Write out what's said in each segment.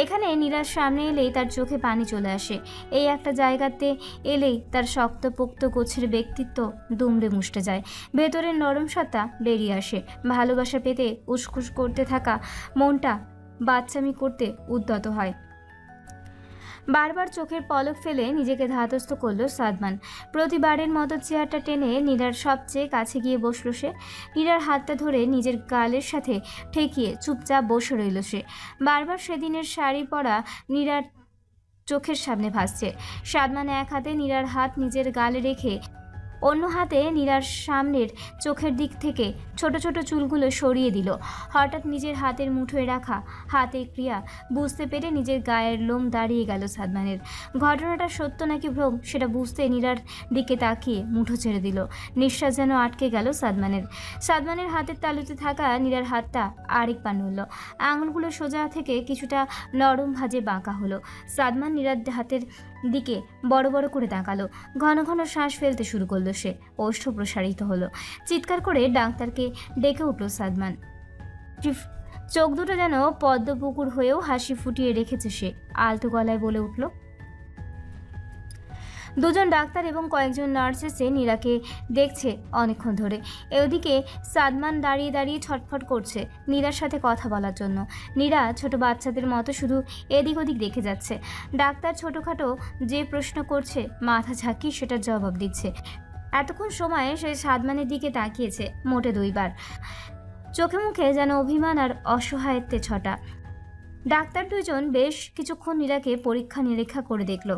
এখানে নীরার সামনে এলেই তার চোখে পানি চলে আসে। এই একটা জায়গাতে এলেই তার শক্তপোক্ত গোছের ব্যক্তিত্ব দুমড়ে মুষড়ে যায়। ভেতরের নরম সত্তা বেরিয়ে আসে। ভালোবাসা পেতে উসখুস করতে থাকা মনটা বাচ্চামি করতে উদ্যত হয়। বারবার চোখের পলক ফেলে নিজেকে ধাতস্থ করলো সাদমান। প্রতিবারের মতো চেয়ারটা টেনে নীরার সবচেয়ে কাছে গিয়ে বসলো সে। নীরার হাতটা ধরে নিজের গালের সাথে ঠেকিয়ে চুপচাপ বসে রইল সে। বারবার সেদিনের শাড়ি পরা নীরার চোখের সামনে ভাসছে। সাদমান এক হাতে নীরার হাত নিজের গালে রেখে অন্য হাতে নীরার সামনের চোখের দিক থেকে ছোট ছোট চুলগুলো সরিয়ে দিল। হঠাৎ নিজের হাতের মুঠোয় রাখা হাতের ক্রিয়া বুঝতে পেরে নিজের গায়ের লোম দাঁড়িয়ে গেল সাদমানের। ঘটনাটা সত্য নাকি ভ্রম সেটা বুঝতে নীরার দিকে তাকিয়ে মুঠো ছেড়ে দিল। নিঃশ্বাস যেন আটকে গেল সাদমানের। সাদমানের হাতের তালুতে থাকা নীরার হাতটা আরেক পা নড়ল। আঙুলগুলো সোজা থেকে কিছুটা নরম ভাঁজে বাঁকা হলো। সাদমান নীরার হাতের দিকে বড় বড় করে তাকালো। ঘন ঘন শ্বাস ফেলতে শুরু করলো সে। ওষ্ঠ প্রসারিত হলো। চিৎকার করে ডাক্তারকে ডেকে উঠল সাদমান। চোখ দুটো যেন পদ্মপুকুর হয়েও হাসি ফুটিয়ে রেখেছে সে। আলতো গলায় বলে উঠল, দুজন ডাক্তার এবং কয়েকজন নার্স এসে নীরাকে দেখছে অনেকক্ষণ ধরে। এদিকে সাদমান দাঁড়িয়ে দাঁড়িয়ে ছটফট করছে নীরার সাথে কথা বলার জন্য। নীরা ছোট বাচ্চাদের মতো শুধু এদিক ওদিক দেখে যাচ্ছে। ডাক্তার ছোটোখাটো যে প্রশ্ন করছে মাথা ঝাঁকিয়ে সেটার জবাব দিচ্ছে। এতক্ষণ সময়ে সে সাদমানের দিকে তাকিয়েছে মোটে 2 বার। চোখে মুখে যেন অভিমান আর অসহায়ত্বের ছটা। ডাক্তার দুইজন বেশ কিছুক্ষণ নীরাকে পরীক্ষা নিরীক্ষা করে দেখল।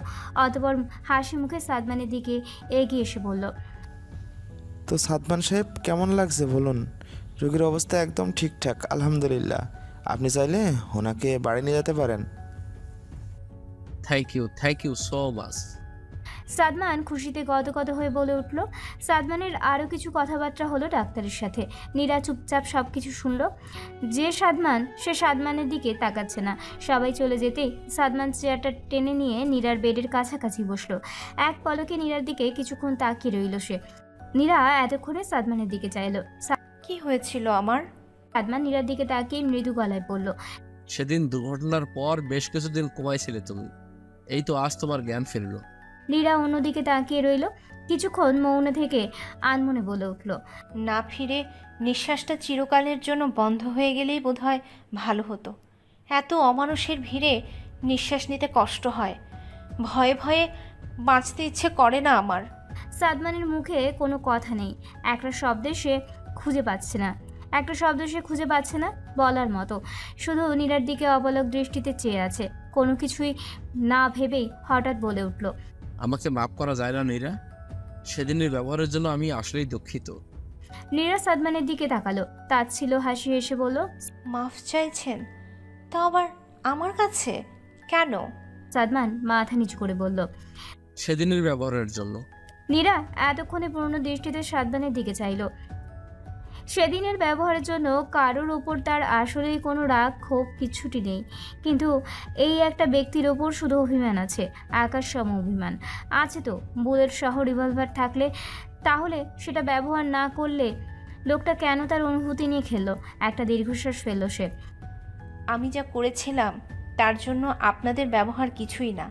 অতঃপর হাসি মুখে সাদমানের দিকে এগিয়ে এসে বলল, তো সাদমান সাহেব কেমন লাগছে বলুন? রোগীর অবস্থা একদম ঠিকঠাক আলহামদুলিল্লাহ। আপনি চাইলে ওনাকে বাড়ি নিয়ে যেতে পারেন। Thank you so much. Sadman খুশিতে গদগদ হয়ে বলে উঠল। সাদমানের আরও কিছু কথাবার্তা হলো ডাক্তারের সাথে। নীরা চুপচাপ সব কিছু শুনল। যে সাদমান সে সাদমানের দিকে তাকাচ্ছে না। সবাই চলে যেতেই সাদমান চেয়ারটা টেনে নিয়ে নীরার বেডের কাছাকাছি বসলো। এক পলকে নীরার দিকে কিছুক্ষণ তাকিয়ে রইল সে। নীরা এতক্ষণে সাদমানের দিকে চাইল। কি হয়েছিল আমার? সাদমান নীরার দিকে তাকিয়ে মৃদু গলায় বলল, সেদিন দুর্ঘটনার পর বেশ কিছুদিন কমাইছিলে তুমি, এই তো আজ তোমার জ্ঞান ফিরল। নীরা অন্যদিকে তাকিয়ে রইল। কিছুক্ষণ মৌন থেকে আনমনে বলে উঠল, না ফিরে নিঃশ্বাসটা চিরকালের জন্য বন্ধ হয়ে গেলেই বোধহয় ভালো হতো। এত অমানুষের ভিড়ে নিঃশ্বাস নিতে কষ্ট হয়। ভয়ে ভয়ে বাঁচতে ইচ্ছে করে না আমার। সাদমানের মুখে কোনো কথা নেই। একটা শব্দ সে খুঁজে পাচ্ছে না বলার মতো। শুধু নীরার দিকে অবলক দৃষ্টিতে চেয়ে আছে। কোনো কিছুই না ভেবেই হঠাৎ বলে উঠল, আমাকে মাফ করা যায় না নীরা? সেদিনের ব্যবহারের জন্য আমি আসলেই দুঃখিত। নীরা সাদমানের দিকে তাকালো। তাচ্ছিল হাসি হেসে বলল, মাফ চাইছেন? তা আবার আমার কাছে কেন? সাদমান মাথা নিচু করে বলল। সেদিনের ব্যবহারের জন্য। নীরা এতক্ষণে পূর্ণ দৃষ্টিতে সাদমানের দিকে চাইল। সেদিনের ব্যবহারের জন্য কারোর ওপর তার আসলেই কোনো রাগ ক্ষোভ কিচ্ছুটি নেই। কিন্তু এই একটা ব্যক্তির ওপর শুধু অভিমান আছে, আকাশ সম অভিমান আছে। তো বুলেট সহ রিভলভার থাকলে তাহলে সেটা ব্যবহার না করলে লোকটা কেন তার অনুভূতি নিয়ে খেললো? একটা দীর্ঘশ্বাস ফেলল সে। আমি যা করেছিলাম তার জন্য আপনাদের ব্যবহার কিছুই না।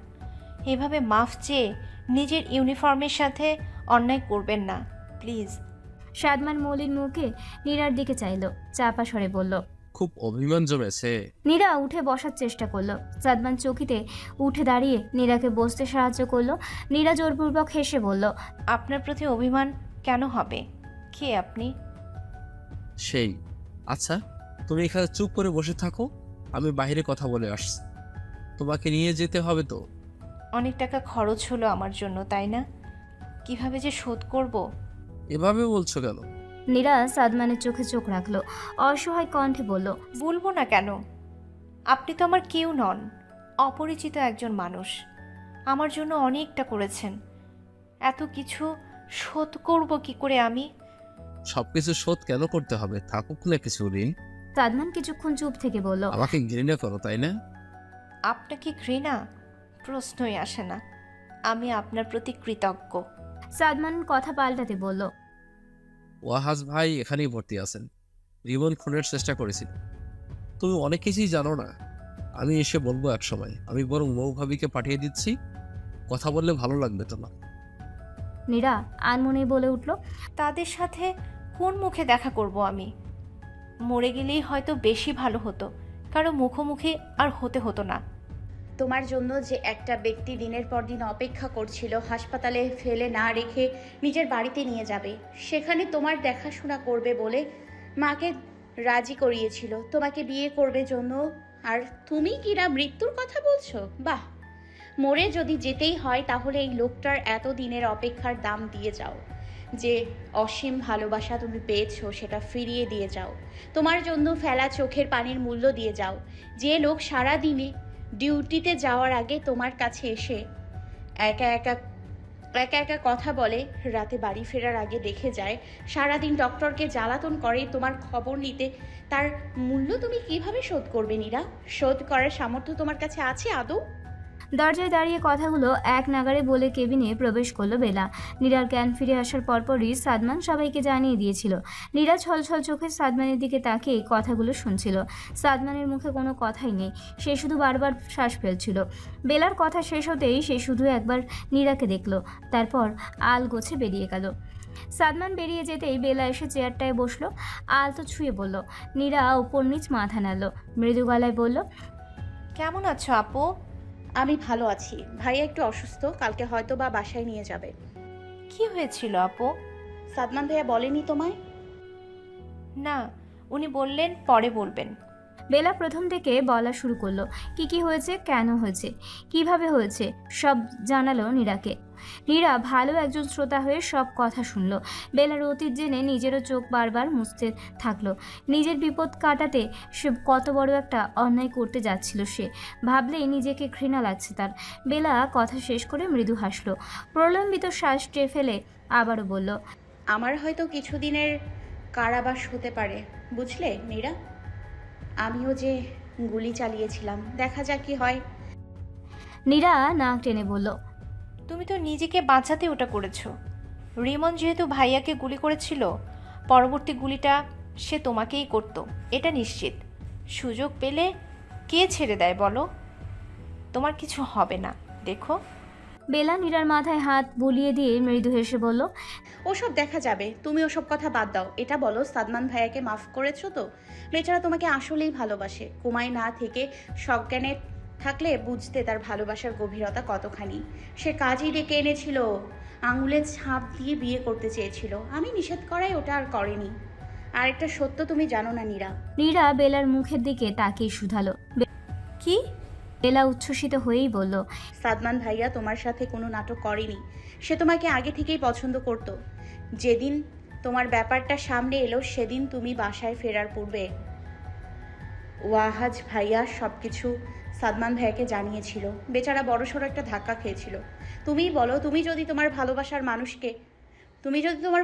এভাবে মাফ চেয়ে নিজের ইউনিফর্মের সাথে অন্যায় করবেন না প্লিজ। সাদমান মলিন মুখে নীরার দিকে চাইল, চাপা স্বরে বলল। খুব অভিমান জমেছে। নীরা উঠে বসার চেষ্টা করলো। সাদমান চকিতে উঠে দাঁড়িয়ে নীরাকে বসতে সাহায্য করলো। নীরা জোরপূর্বক হেসে বলল, আপনার প্রতি অভিমান কেন হবে? কে আপনি? সেই। আচ্ছা, তুমি এখানে চুপ করে বসে থাকো, আমি বাইরে কথা বলে আসছি। তোমাকে নিয়ে যেতে হবে তো। অনেক টাকা খরচ হলো আমার জন্য, তাই না? কিভাবে যে শোধ করব? এভাবে বলছো কেন? নীরা সাদমানের চোখে চোখ রাখলো। অসহায় কণ্ঠে বলল, বলবো না কেন? আপনি তো আমার কেউ নন, অপরিচিত একজন মানুষ। আমার জন্য অনেকটা করেছেন, এত কিছু শোধ করব কি করে আমি? সবকিছু শোধ কেন করতে হবে? থাকুক না কিছু দিন। সাদমান কিছুক্ষণ চুপ থেকে বলল, আমাকে ঘৃণা করো তাই না? আপনাকে ঘৃণা? প্রশ্নই আসে না। আমি আপনার প্রতি কৃতজ্ঞ। সাদমান কথা পাল্টাতে বলল, ওয়াহাজ ভাই এখানেই ভর্তি আছেন। রিমন খুনের চেষ্টা করেছিল। তুমি অনেক কিছুই জানো না। আমি এসে বলবো এক সময়। আমি বরং মৌ ভাবিকে পাঠিয়ে দিচ্ছি, কথা বললে ভালো লাগবে তোমার। নীরা আনমনেই বলে উঠল। তাদের সাথে কোন মুখে দেখা করব আমি? মরে গেলেই হয়তো বেশি ভালো হতো, কারো মুখোমুখি আর হতে হতো না। তোমার জন্য যে একটা ব্যক্তি দিনের পর দিন অপেক্ষা করছিল হাসপাতালে ফেলে না রেখে নিজের বাড়িতে নিয়ে যাবে, সেখানে তোমার দেখাশোনা করবে বলে মাকে রাজি করিয়েছিল তোমাকে বিয়ে করবে জন্য, আর তুমি কিনা মৃত্যুর কথা বলছো? বাহ, মরে যদি যেতেই হয় তাহলে এই লোকটার এত দিনের অপেক্ষার দাম দিয়ে যাও। যে অসীম ভালোবাসা তুমি পেয়েছো সেটা ফিরিয়ে দিয়ে যাও। তোমার জন্য ফেলা চোখের পানির মূল্য দিয়ে যাও। যে লোক সারা দিনে ডিউটিতে যাওয়ার আগে তোমার কাছে এসে একা একা একা একা কথা বলে, রাতে বাড়ি ফেরার আগে দেখে যায়, সারাদিন ডক্টরকে জ্বালাতন করে তোমার খবর নিতে, তার মূল্য তুমি কিভাবে শোধ করবে নীরা? শোধ করার সামর্থ্য তোমার কাছে আছে আদৌ? দরজায় দাঁড়িয়ে কথাগুলো এক নাগাড়ে বলে কেবিনে প্রবেশ করলো বেলা। নীরার জ্ঞান ফিরে আসার পরপরই সাদমান সবাইকে জানিয়ে দিয়েছিল। নীরা ছলছল চোখে সাদমানের দিকে তাকিয়ে কথাগুলো শুনছিল। সাদমানের মুখে কোনো কথাই নেই, সে শুধু বারবার শ্বাস ফেলছিল। বেলার কথা শেষ হতেই সে শুধু একবার নীরাকে দেখল, তারপর আলগোছে বেরিয়ে গেল। সাদমান বেরিয়ে যেতেই বেলা এসে চেয়ারটায় বসলো, আলতো ছুঁয়ে বলল। নীরা উপর নিচ মাথা নাড়ল, মৃদু গলায় বলল, কেমন আছো আপু? আমি ভালো আছি। ভাইয়া একটু অসুস্থ, কালকে হয়তো বা বাসায় নিয়ে যাবে। কি হয়েছিল আপু? সাদমান ভাইয়া বলেনি তোমায়? না, উনি বললেন পরে বলবেন। বেলা প্রথম থেকে বলা শুরু করলো, কি হয়েছে, কেন হয়েছে, কিভাবে হয়েছে, সব জানালো নীরাকে। নীরা ভালো একজন শ্রোতা হয়ে সব কথা শুনলো। বেলার অতীত জেনে নিজেরও চোখ বারবার মুছতে থাকলো। নিজের বিপদ কাটাতে সে কত বড় একটা অন্যায় করতে যাচ্ছিল, সে ভাবলেই নিজেকে ঘৃণা লাগছে তার। বেলা কথা শেষ করে মৃদু হাসলো, প্রলম্বিত শ্বাস টেনে ফেলে আবারও বলল, আমার হয়তো কিছুদিনের কারাবাস হতে পারে, বুঝলে নীরা? আমিও যে গুলি চালিয়েছিলাম, দেখা যাক কি হয়। নীরা নাক টেনে বলল, তুমি তো নিজেকে বাঁচাতে ওটা করেছো। রিমন যেহেতু ভাইয়াকে গুলি করেছিল, পরবর্তী গুলিটা সে তোমাকেই করত, এটা নিশ্চিত। সুযোগ পেলে কে ছেড়ে দেয় বলো? তোমার কিছু হবে না, দেখো। বেলা নীরার মাথায় হাত বুলিয়ে দিয়ে মৃদু হেসে বলল, ওসব দেখা যাবে, তুমি ওসব কথা বাদ দাও। এটা বলো, সাদমান ভাইয়াকে মাফ করেছো তো? বেচারা তোমাকে আসলেই ভালোবাসে। কুমায় না থেকে সজ্ঞানে থাকলে বুঝতে তার ভালোবাসার গভীরতা কতখানি। সে কাজই ডেকে এনেছিল, আঙুলের ছাপ দিয়ে বিয়ে করতে চেয়েছিল, আমি নিষেধ করাই ওটা আর করেনি। আর একটা সত্য তুমি জানো না নীরা? নীরা বেলার মুখের দিকে তাকিয়ে শুধালো। কি? বেলা উচ্ছ্বসিত হয়েই বলল, সাদমান ভাইয়া তোমার সাথে কোনো নাটক করেনি। সে তোমাকে আগে থেকেই পছন্দ করত। যেদিন তোমার ব্যাপারটা সামনে এলো সেদিন তুমি বাসায় ফেরার পূর্বে ওয়াহাজ ভাইয়া সব কিছু সাদমান ভাইয়াকে জানিয়েছিল। বেচারা বড়সড় একটা ধাক্কা খেয়েছিল। তুমিই বলো, তুমি যদি তোমার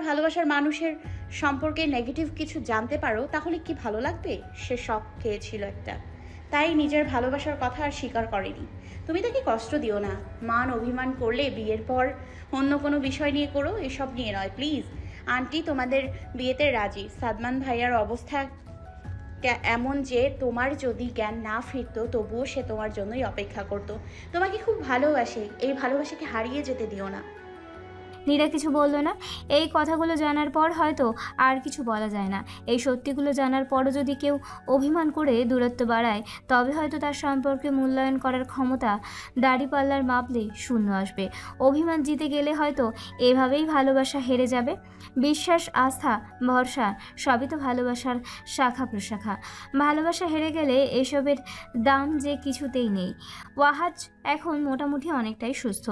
ভালোবাসার মানুষের সম্পর্কে নেগেটিভ কিছু জানতে পারো তাহলে কি ভালো লাগবে? সে শক খেয়েছিল একটা, তাই নিজের ভালোবাসার কথা আর স্বীকার করেনি। তুমি তাকে কষ্ট দিও না। মান অভিমান করলে বিয়ের পর অন্য কোনো বিষয় নিয়ে করো, এসব নিয়ে নয় প্লিজ। আন্টি তোমাদের বিয়েতে রাজি। সাদমান ভাইয়ার অবস্থা এমন যে তোমার যদি জ্ঞান না ফিরতো তবুও সে তোমার জন্যই অপেক্ষা করত। তোমাকে খুব ভালোবাসে, এই ভালোবাসাকে হারিয়ে যেতে দিও না। নীরা কিছু বলল না। এই কথাগুলো জানার পর হয়তো আর কিছু বলা যায় না। এই সত্যিগুলো জানার পরও যদি কেউ অভিমান করে দূরত্ব বাড়ায়, তবে হয়তো তার সম্পর্কে মূল্যায়ন করার ক্ষমতা দাড়িপাল্লার মাপলে শূন্য আসবে। অভিমান জিতে গেলে হয়তো এভাবেই ভালোবাসা হেরে যাবে। বিশ্বাস, আস্থা, ভরসা সবই তো ভালোবাসার শাখা প্রশাখা। ভালোবাসা হেরে গেলে এসবের দাম যে কিছুতেই নেই। ওয়াহাজ এখন মোটামুটি অনেকটাই সুস্থ।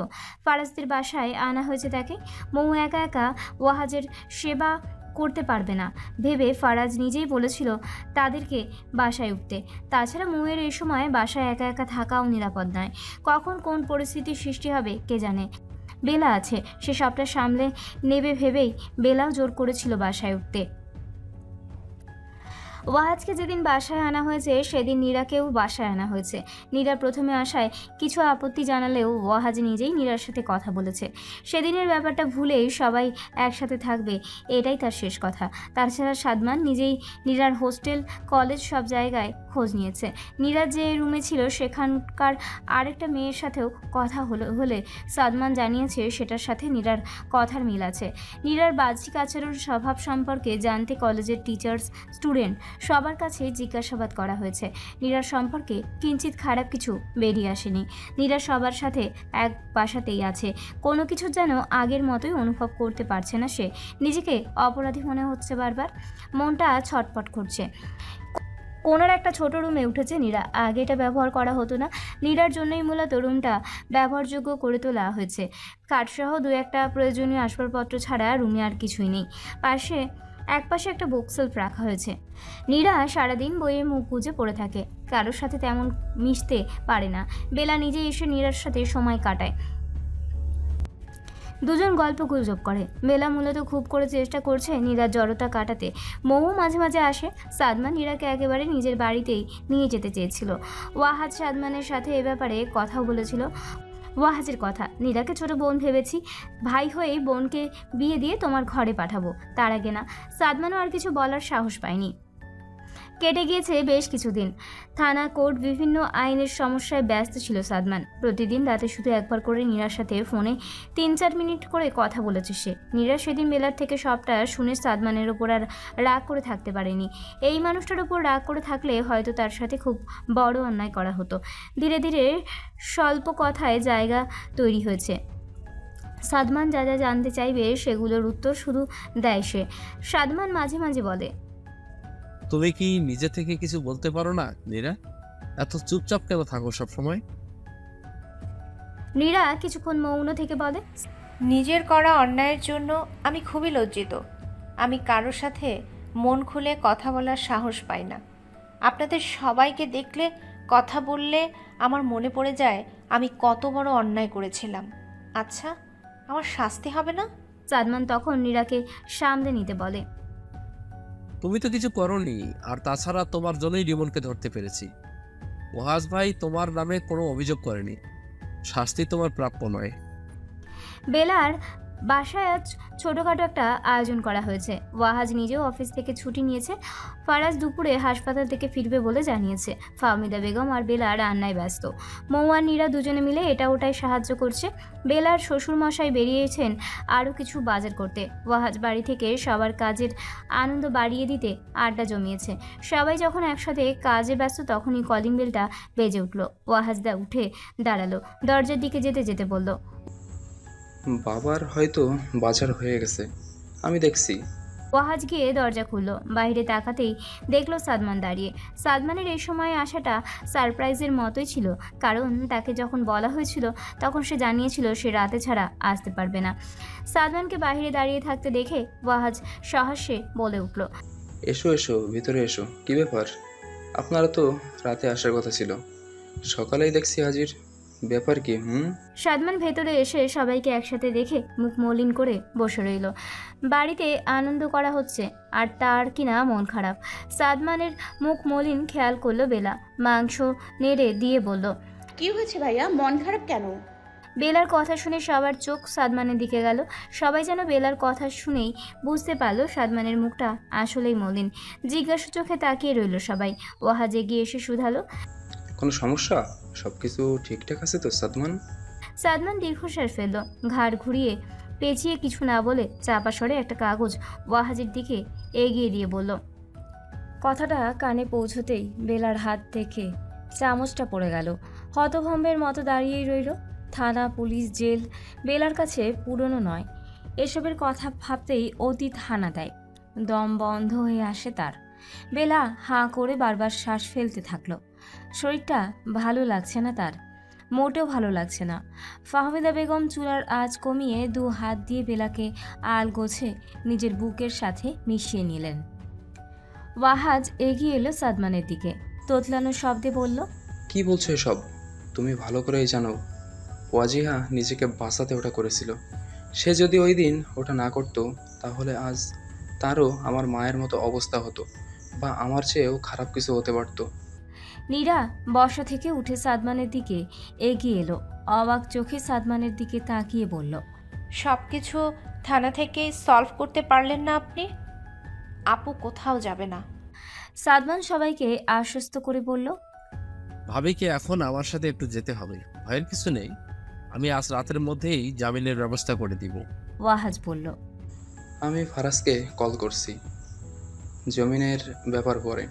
ফারাজদের বাসায় আনা হয়েছে তাকে। মৌ একা একা ওয়াহাজের সেবা করতে পারবে না ভেবে ফারাজ নিজেই বলেছিল তাদেরকে বাসায় উঠতে। তাছাড়া মৌয়ের এই সময় বাসায় একা একা থাকাও নিরাপদ নয়। কখন কোন পরিস্থিতির সৃষ্টি হবে কে জানে। বেলা আছে, সে সবটা সামলে নেবে ভেবেই বেলাও জোর করেছিল বাসায় উঠতে। ওয়াহাজকে যেদিন বাসায় আনা হয়েছে সেদিন নীরাকেও বাসায় আনা হয়েছে। নীরা প্রথমে আসায় কিছু আপত্তি জানালেও ওয়াহাজ নিজেই নীরার সাথে কথা বলেছে। সেদিনের ব্যাপারটা ভুলেই সবাই একসাথে থাকবে, এটাই তার শেষ কথা। তাছাড়া সাদমান নিজেই নীরার হোস্টেল, কলেজ সব জায়গায় খোঁজ নিয়েছে। নীরা যে রুমে ছিল সেখানকার আরেকটা মেয়ের সাথেও কথা হলে সাদমান জানিয়েছে সেটার সাথে নীরার কথার মিল আছে। নীরার বাহ্যিক আচরণ, স্বভাব সম্পর্কে জানতে কলেজের টিচার্স, স্টুডেন্ট সবার কাছে জিজ্ঞাসাবাদ করা হয়েছে। নীরার সম্পর্কে কিঞ্চিত খারাপ কিছু বেরিয়ে আসেনি। নীরা সবার সাথে এক বাসাতেই আছে। কোনো কিছু যেন আগের মতোই অনুভব করতে পারছে না সে। নিজেকে অপরাধী মনে হচ্ছে বারবার, মনটা ছটপট করছে। কোনার একটা ছোট রুমে উঠেছে নীরা। আগে এটা ব্যবহার করা হতো না। নীরার জন্যই মূলত রুমটা ব্যবহারযোগ্য করে তোলা হয়েছে। কাঠসহ দু একটা প্রয়োজনীয় আসবাবপত্র ছাড়া রুমে আর কিছুই নেই। একপাশে একটা বুকশেলফ রাখা হয়েছে। নীরা সারাদিন বইয়ে মুখ গুজে পড়ে থাকে, কারোর সাথে তেমন মিশতে পারে না। বেলা নিজে এসে নীরার সাথে সময় কাটায়, দুজন গল্প গুজব করে। বেলা মূলত খুব করে চেষ্টা করছে নীরার জড়তা কাটাতে। মৌ মাঝে মাঝে আসে। সাদমান নীরাকে একেবারে নিজের বাড়িতেই নিয়ে যেতে চেয়েছিল। ওয়াহাজ সাদমানের সাথে এ ব্যাপারে কথাও বলেছিল। ওয়াহাজের কথা, নীরাকে ছোট বোন ভেবেছি, ভাই হয়েই বোনকে বিয়ে দিয়ে তোমার ঘরে পাঠাবো, তার আগে না। সাদমানও আর কিছু বলার সাহস পায়নি। কেটে গিয়েছে বেশ কিছুদিন। থানা, কোর্ট, বিভিন্ন আইনের সমস্যায় ব্যস্ত ছিল সাদমান। প্রতিদিন রাতে শুধু একবার করে নীরার সাথে ফোনে 3-4 মিনিট করে কথা বলেছে সে। নীরা সেদিন বেলার থেকে সবটা শুনে সাদমানের ওপর আর রাগ করে থাকতে পারেনি। এই মানুষটার ওপর রাগ করে থাকলে হয়তো তার সাথে খুব বড় অন্যায় করা হতো। ধীরে ধীরে স্বল্প কথায় জায়গা তৈরি হয়েছে। সাদমান যা যা জানতে চাইবে সেগুলোর উত্তর শুধু দেয় সে। সাদমান মাঝে মাঝে বলে, তুমি কি নিজে থেকে কিছু বলতে পারো না নীরা? এত চুপচাপ কেন থাকো সব সময়? নীরা কিছুক্ষণ মৌন থেকে বলে, নিজের করা অন্যায়ের জন্য আমি খুবই লজ্জিত। আমি কারোর সাথে মন খুলে কথা বলার সাহস পাই না। আপনাদের সবাইকে দেখলে, কথা বললে আমার মনে পড়ে যায় আমি কত বড় অন্যায় করেছিলাম। আচ্ছা, আমার শাস্তি হবে না? সাদমান তখন নীরাকে সামলে নিতে বলে, তুমি তো কিছু করোনি, আর তাছাড়া তোমার জন্যই রিমনকে ধরতে পেরেছি। ওয়াহাজ ভাই তোমার নামে কোনো অভিযোগ করেনি, শাস্তি তোমার প্রাপ্য নয়। বেলার বাসায় আজ ছোটোখাটো একটা আয়োজন করা হয়েছে। ওয়াহাজ নিজেও অফিস থেকে ছুটি নিয়েছে। ফারাজ দুপুরে হাসপাতাল থেকে ফিরবে বলে জানিয়েছে। ফাহমিদা বেগম আর বেলা রান্নায় ব্যস্ত। মৌ আর নীরা দুজনে মিলে এটা ওটাই সাহায্য করছে। বেলার শ্বশুরমশাই বেরিয়েছেন আরও কিছু বাজার করতে। ওয়াহাজ বাড়ি থেকে সবার কাজের আনন্দ বাড়িয়ে দিতে আড্ডা জমিয়েছে। সবাই যখন একসাথে কাজে ব্যস্ত তখনই কলিং বেলটা বেজে উঠল। ওয়াহাজ উঠে দাঁড়ালো, দরজার দিকে যেতে যেতে বলল, বাবার হয়তো বাজার হয়ে গেছে, আমি দেখছি। ওয়াহাজ গিয়ে দরজা খুলল। বাইরে তাকাতেই দেখলো সাদমান দাঁড়িয়ে। সাদমানের এই সময় আসাটা সারপ্রাইজের মতোই ছিল, কারণ তাকে যখন বলা হয়েছিল তখন সে জানিয়েছিল সে রাতে ছাড়া আসতে পারবে না। সাদমানকে বাইরে দাঁড়িয়ে থাকতে দেখে ওয়াহাজ সহাস্যে বলে উঠল, এসো এসো, ভিতরে এসো। কি ব্যাপার? আপনারা তো রাতে আসার কথা ছিল, সকালেই দেখছি হাজির। ব্যাপার কি? সাদমান ভেতরে এসে সবাইকে একসাথে দেখে মুখ মলিন করে বসে রইল। বাড়িতে আনন্দ করা হচ্ছে আর তার কিনা মন খারাপ। সাদমানের মুখ মলিন খেয়াল করলো বেলা। মাংস নেড়ে দিয়ে বলল, কি হয়েছে ভাইয়া, মন খারাপ কেন? বেলার কথা শুনে সবার চোখ সাদমানের দিকে গেল। সবাই যেন বেলার কথা শুনেই বুঝতে পারল সাদমানের মুখটা আসলেই মলিন। জিজ্ঞাসা চোখে তাকিয়ে রইল সবাই। ওয়াহাজ এগিয়ে এসে শুধালো, কোনো সমস্যা? সবকিছু ঠিকঠাক আছে তো সাদমান? সাদমান দীর্ঘশ্বাস ফেলল। ঘাড় ঘুরিয়ে পেঁচিয়ে কিছু না বলে চাপা স্বরে একটা কাগজ ওয়াহাজের দিকে এগিয়ে দিয়ে বলল। কথাটা কানে পৌঁছতেই বেলার হাত থেকে চামচটা পড়ে গেল। হতভম্বের মতো দাঁড়িয়েই রইল। থানা, পুলিশ, জেল বেলার কাছে পুরনো নয়। এসবের কথা ভাবতেই অতীত হানা দেয়। দম বন্ধ হয়ে আসে তার। বেলা হাঁ করে বারবার শ্বাস ফেলতে থাকলো। শরীরটা ভালো লাগছে না তার, মোটেও ভালো লাগছে না। ফাহমিদা বেগম চুলার আঁচ কমিয়ে 2 হাত দিয়ে বেলাকে আলগোছে নিজের বুকের সাথে মিশিয়ে নিলেন। ওয়াহাজ এগিয়ে এলো সাদমানের দিকে, তোতলানো শব্দে বলল, কি বলছো এসব? তুমি ভালো করেই জানো ওয়াজিহা নিজেকে বাঁচাতে ওটা করেছিল। সে যদি ওই দিন ওটা না করতো তাহলে আজ তারও আমার মায়ের মতো অবস্থা হতো। বা আমার চেয়েও খারাপ কিছু হতে পারতো। নীরা বসা থেকে উঠে সাদমানের দিকে এগিয়ে এলো। অবাক চোখে সাদমানের দিকে তাকিয়ে বলল, সব কিছু থানা থেকে সলভ করতে পারলেন না আপনি? আপু কোথাও যাবে না। সাদমান সবাইকে আশ্বস্ত করে বলল, ভাবিকে এখন আমার সাথে একটু যেতে হবে, ভয়ের কিছু নেই। আমি আজ রাতের মধ্যেই জামিনের ব্যবস্থা করে দিব। ওয়াহাজ বলল, আমি ফারাজকে কল করছি জমিনের ব্যাপার পরে।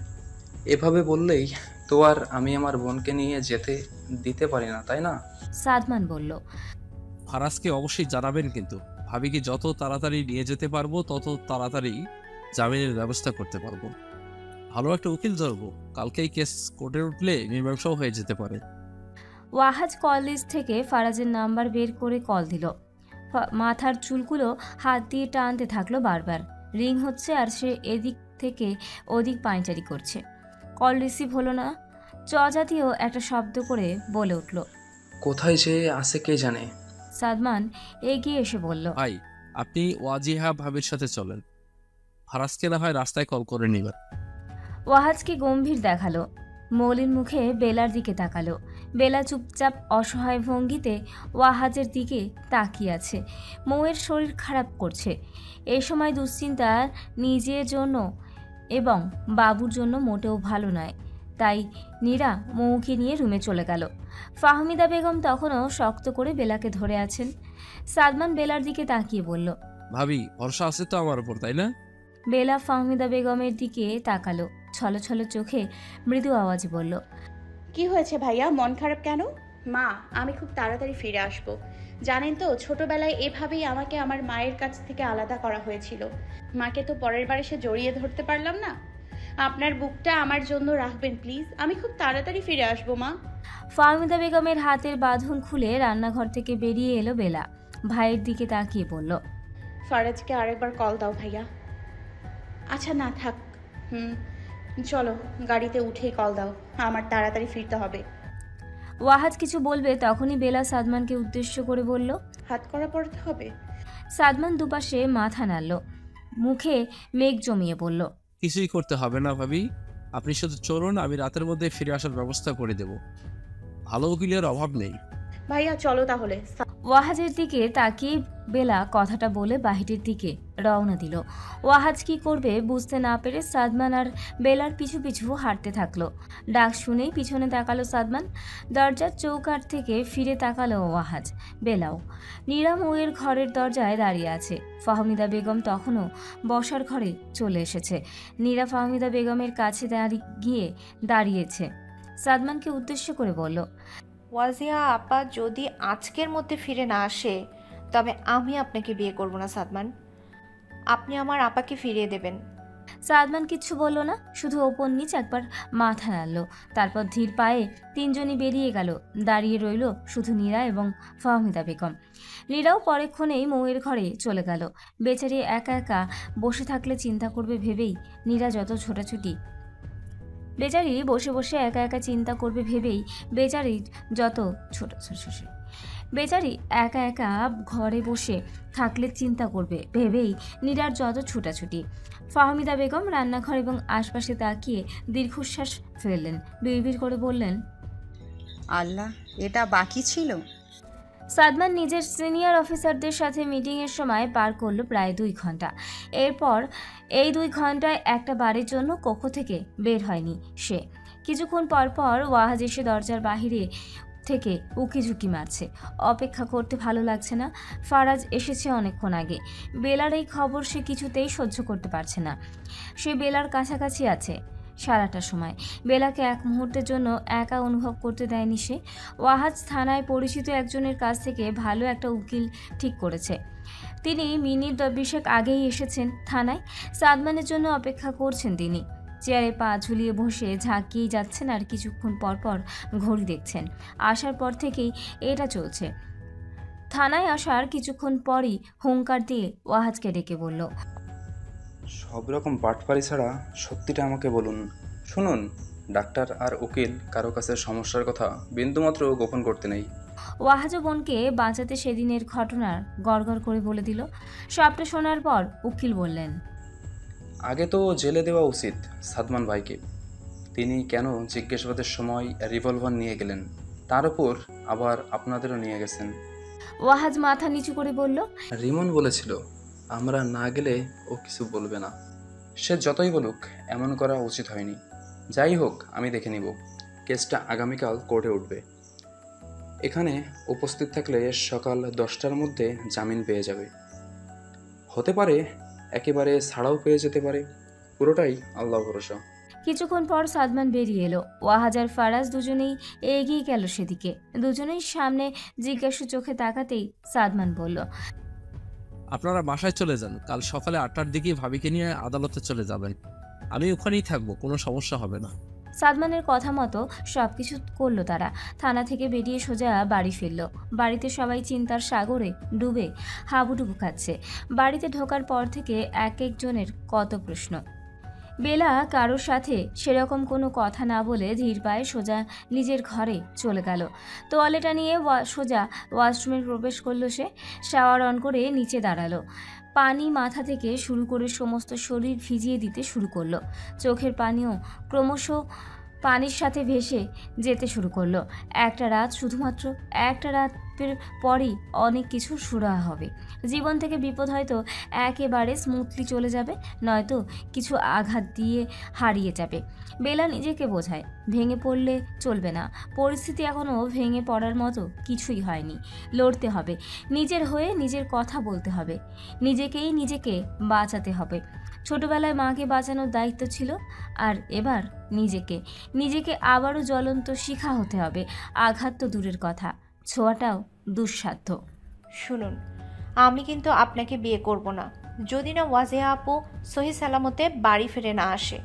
এভাবে বললেই তো আর আমি আমার বোনকে নিয়ে যেতে দিতে পারি না, তাই না? সাদমান বলল, ফারাজকে অবশ্যই জানাবেন, কিন্তু ভাবিকে যত তাড়াতাড়ি নিয়ে যেতে পারবো তত তাড়াতাড়ি জামিনের ব্যবস্থা করতে পারবো। ভালো একটা উকিল ধরবো, কালকেই কেস কোর্টে উঠলে মীমাংসাও হয়ে যেতে পারে। ওয়াহাজ কল লিস্ট থেকে ফারাজের নাম্বার বের করে কল দিল। মাথার চুলগুলো হাত দিয়ে টানতে থাকলো বারবার। রিং হচ্ছে আর সে এদিক থেকে ওদিক পায়চারি করছে। কল রিসিভ হলো না। জাতীয় একটা শব্দ করে বলে উঠল। কোথায় যে আছে কে জানে। সাদমান এগিয়ে এসে বলল, ভাই, আপনি ওয়াজিহা ভাবির সাথে চলেন, ফারাজকে না হয় রাস্তায় কল করে নিবেন। ওয়াহাজকে গম্ভীর দেখালো। মৌলির মুখে বেলার দিকে তাকালো। বেলা চুপচাপ অসহায় ভঙ্গিতে ওয়াহাজের দিকে তাকিয়ে আছে। মৌয়ের শরীর খারাপ করছে। এই সময় দুশ্চিন্তা নিজের জন্য এবং বাবুর জন্য মোটেও ভালো নয়। তাই নীরা মৌকে নিয়ে রুমে চলে গেল। ফাহমিদা বেগম তখনও শক্ত করে বেলাকে ধরে আছেন। সাদমান বেলার দিকে তাকিয়ে বলল, ভাবি, ভরসা আছে তো আমার উপর, তাই না? বেলা ফাহমিদা বেগমের দিকে তাকালো। ছলছল চোখে মৃদু আওয়াজে বলল, কি হয়েছে ভাইয়া, মন খারাপ কেন? মা, আমি খুব তাড়াতাড়ি ফিরে আসব। জানেন তো, ছোটবেলায় এভাবেই আমাকে আমার মায়ের কাছ থেকে আলাদা করা হয়েছিল। মাকে তো পরের বার এসে জড়িয়ে ধরতে পারলাম না। আপনার বুকটা আমার জন্য রাখবেন প্লিজ। আমি খুব তাড়াতাড়ি ফিরে আসব মা। ফাহমিদা বেগমের হাতের বাঁধন খুলে রান্নাঘর থেকে বেরিয়ে এলো বেলা। ভাইয়ের দিকে তাকিয়ে বলল, ফারাজকে আরেকবার কল দাও ভাইয়া। আচ্ছা না থাক, চলো গাড়িতে উঠেই কল দাও, আমার তাড়াতাড়ি ফিরতে হবে। ওয়াহাজ কিছু বলবে তখনই বেলা সাদমানকে উদ্দেশ্য করে বলল। হাত করা পড়তে হবে। সাদমান দুপাশে মাথা নাড়ল, মুখে মেঘ জমিয়ে বলল, কিছুই করতে হবে না ভাবি, আপনি শুধু চলুন, আমি রাতের মধ্যে ফিরে আসার ব্যবস্থা করে দেব। ভালো উকিলের অভাব নেই। ভাইয়া চলো তাহলে। ওয়াহাজের দিকে তাকিয়ে বেলা কথাটা বলে বাহিরের দিকে রওনা দিল। ওয়াহাজ কি করবে বুঝতে না পেরে সাদমান আর বেলার পিছু পিছু হাঁটতে থাকলো। ডাক শুনেই পিছনে তাকালো সাদমান। দরজার চৌকাঠ থেকে ফিরে তাকালো ওয়াহাজ। বেলাও। নীরা মৌয়ের ঘরের দরজায় দাঁড়িয়ে আছে। ফাহমিদা বেগম তখনও বসার ঘরে চলে এসেছে। নীরা ফাহমিদা বেগমের কাছে গিয়ে দাঁড়িয়েছে। সাদমানকে উদ্দেশ্য করে বলল, ওয়াজিয়া আপা যদি আজকের মধ্যে ফিরে না আসে তবে আমি আপনাকে বিয়ে করব না সাদমান। আপনি আমার আপাকে ফিরিয়ে দেবেন। সাদমান কিচ্ছু বলল না, শুধু ওপর নিচ একবার মাথা নাড়ল। তারপর ধীর পায়ে তিনজনই বেরিয়ে গেল। দাঁড়িয়ে রইল শুধু নীরা এবং ফাহমিদা বেগম। নীরাও পরেক্ষণেই মৌয়ের ঘরে চলে গেল। বেচারি একা একা বসে থাকলে চিন্তা করবে ভেবেই নীরা যত ছোটাছুটি। বেচারি বসে বসে একা একা চিন্তা করবে ভেবেই বেচারির যত ছোটাছুটি। বেচারি একা একা ঘরে বসে থাকলে চিন্তা করবে ভেবেই নীরার যত ছুটাছুটি। ফাহমিদা বেগম রান্নাঘর এবং আশপাশে তাকিয়ে দীর্ঘশ্বাস ফেললেন। বিড়বিড় করে বললেন, আল্লাহ, এটা বাকি ছিল। সাদমান নিজের সিনিয়র অফিসারদের সাথে মিটিংয়ের সময় পার করলো প্রায় 2 ঘন্টা। এরপর এই 2 ঘন্টায় একটা বারের জন্য কক্ষ থেকে বের হয়নি সে। কিছুক্ষণ পর পর ওয়াহাজ এসে দরজার বাহিরে থেকে উকিঝুঁকি মারছে। অপেক্ষা করতে ভালো লাগছে না। ফারাজ এসেছে অনেকক্ষণ আগে। বেলার এই খবর সে কিছুতেই সহ্য করতে পারছে না। সে বেলার কাছাকাছি আছে সারাটা সময়। বেলাকে এক মুহূর্তের জন্য একা অনুভব করতে দেয়নি সে। ওয়াহাজ থানায় পরিচিত একজনের কাছ থেকে ভালো একটা উকিল ঠিক করেছে। তিনি মিনিট 20 আগেই এসেছেন থানায়। সাদমানের জন্য অপেক্ষা করছেন তিনি। চেয়ারে পা ঝুলিয়ে বসে ঝাঁকিয়ে যাচ্ছেন আর কিছুক্ষণ পর পর ঘড়ি দেখছেন। আসার পর থেকেই এটা চলছে। থানায় আসার কিছুক্ষণ পরই হুঙ্কার দিয়ে ওয়াহাজকে ডেকে বলল, সব রকম বাটপারি ছাড়া সত্যিটা আমাকে বলুন। শুনুন, ডাক্তার আর উকিল কারো কাছে সমস্যার কথা বিন্দুমাত্র গোপন করতে নেই। ওয়াহাজ বোনকে বাঁচাতে সেদিনের ঘটনার গড়গড় করে বলে দিল। সবটা শোনার পর উকিল বললেন, আগে তো জেলে দেওয়া উচিত সাদমান ভাইকে। তিনি কেন জিজ্ঞাসাবাদের সময় রিভলভার নিয়ে গেলেন, তার উপর আবার আপনাদেরও নিয়ে গেছেন। ওয়াহাজ মাথা নিচু করে বলল, রিমন বলেছিল আমরা না গেলে ও কিছু বলবে না। সে যতই বলুক এমন করা উচিত হয়নি। যাই হোক, আমি দেখে নিব। কেসটা আগামীকাল কোর্টে উঠবে। এখানে উপস্থিত থাকলে সকাল 10টার মধ্যে জামিন পেয়ে যাবে। হতে পারে একেবারে ছাড়াও পেয়ে যেতে পারে। পুরোটাই আল্লাহ ভরসা। কিছুক্ষণ পর সাদমান বেরিয়ে এলো। ওয়াহাজ আর ফারাজ দুজনেই এগিয়ে গেল সেদিকে। দুজনেই সামনে জিজ্ঞাসু চোখে তাকাতেই সাদমান বলল, আপনারা বাসায় চলে যান, কাল সকালে 8টার দিকে ভাবিকে নিয়ে আদালতে চলে যাবেন। আমি ওখানেই থাকবো, কোনো সমস্যা হবে না। সাদমানের কথা মতো সবকিছু করলো তারা। থানা থেকে বেরিয়ে সোজা বাড়ি ফিরল। বাড়িতে সবাই চিন্তার সাগরে ডুবে হাবুডুবু খাচ্ছে। বাড়িতে ঢোকার পর থেকে এক একজনের কত প্রশ্ন। বেলা কারোর সাথে সেরকম কোনো কথা না বলে ধীর পায়ে সোজা নিজের ঘরে চলে গেল। তোয়ালেটা নিয়ে সোজা ওয়াশরুমে প্রবেশ করলো সে। শাওয়ার অন করে নিচে দাঁড়ালো। পানি মাথা থেকে শুরু করে সমস্ত শরীর ভিজিয়ে দিতে শুরু করলো। চোখের পানিও ক্রমশ পানির সাথে ভেসে যেতে শুরু করলো। একটা রাত, শুধুমাত্র একটা রাতের পরই অনেক কিছু শুরু হবে। জীবন থেকে বিপদ হয়তো একেবারে স্মুথলি চলে যাবে, নয়তো কিছু আঘাত দিয়ে হারিয়ে যাবে। বেলা নিজেকে বোঝায়, ভেঙে পড়লে চলবে না। পরিস্থিতি এখনও ভেঙে পড়ার মতো কিছুই হয়নি। লড়তে হবে, নিজের হয়ে নিজের কথা বলতে হবে, নিজেকে বাঁচাতে হবে। ছোটবেলায় মাকে বাঁচানোর দায়িত্ব ছিল, আর এবার নিজেকে আবারও জ্বলন্ত শিখা হতে হবে। আঘাত তো দূরের কথা, ছোঁয়াটাও দুঃসাধ্য। শুনুন, আমি কিন্তু আপনাকে বিয়ে করব না, যদি না ওয়াজিয়া আপু সহি সালামতে বাড়ি ফিরে না আসে।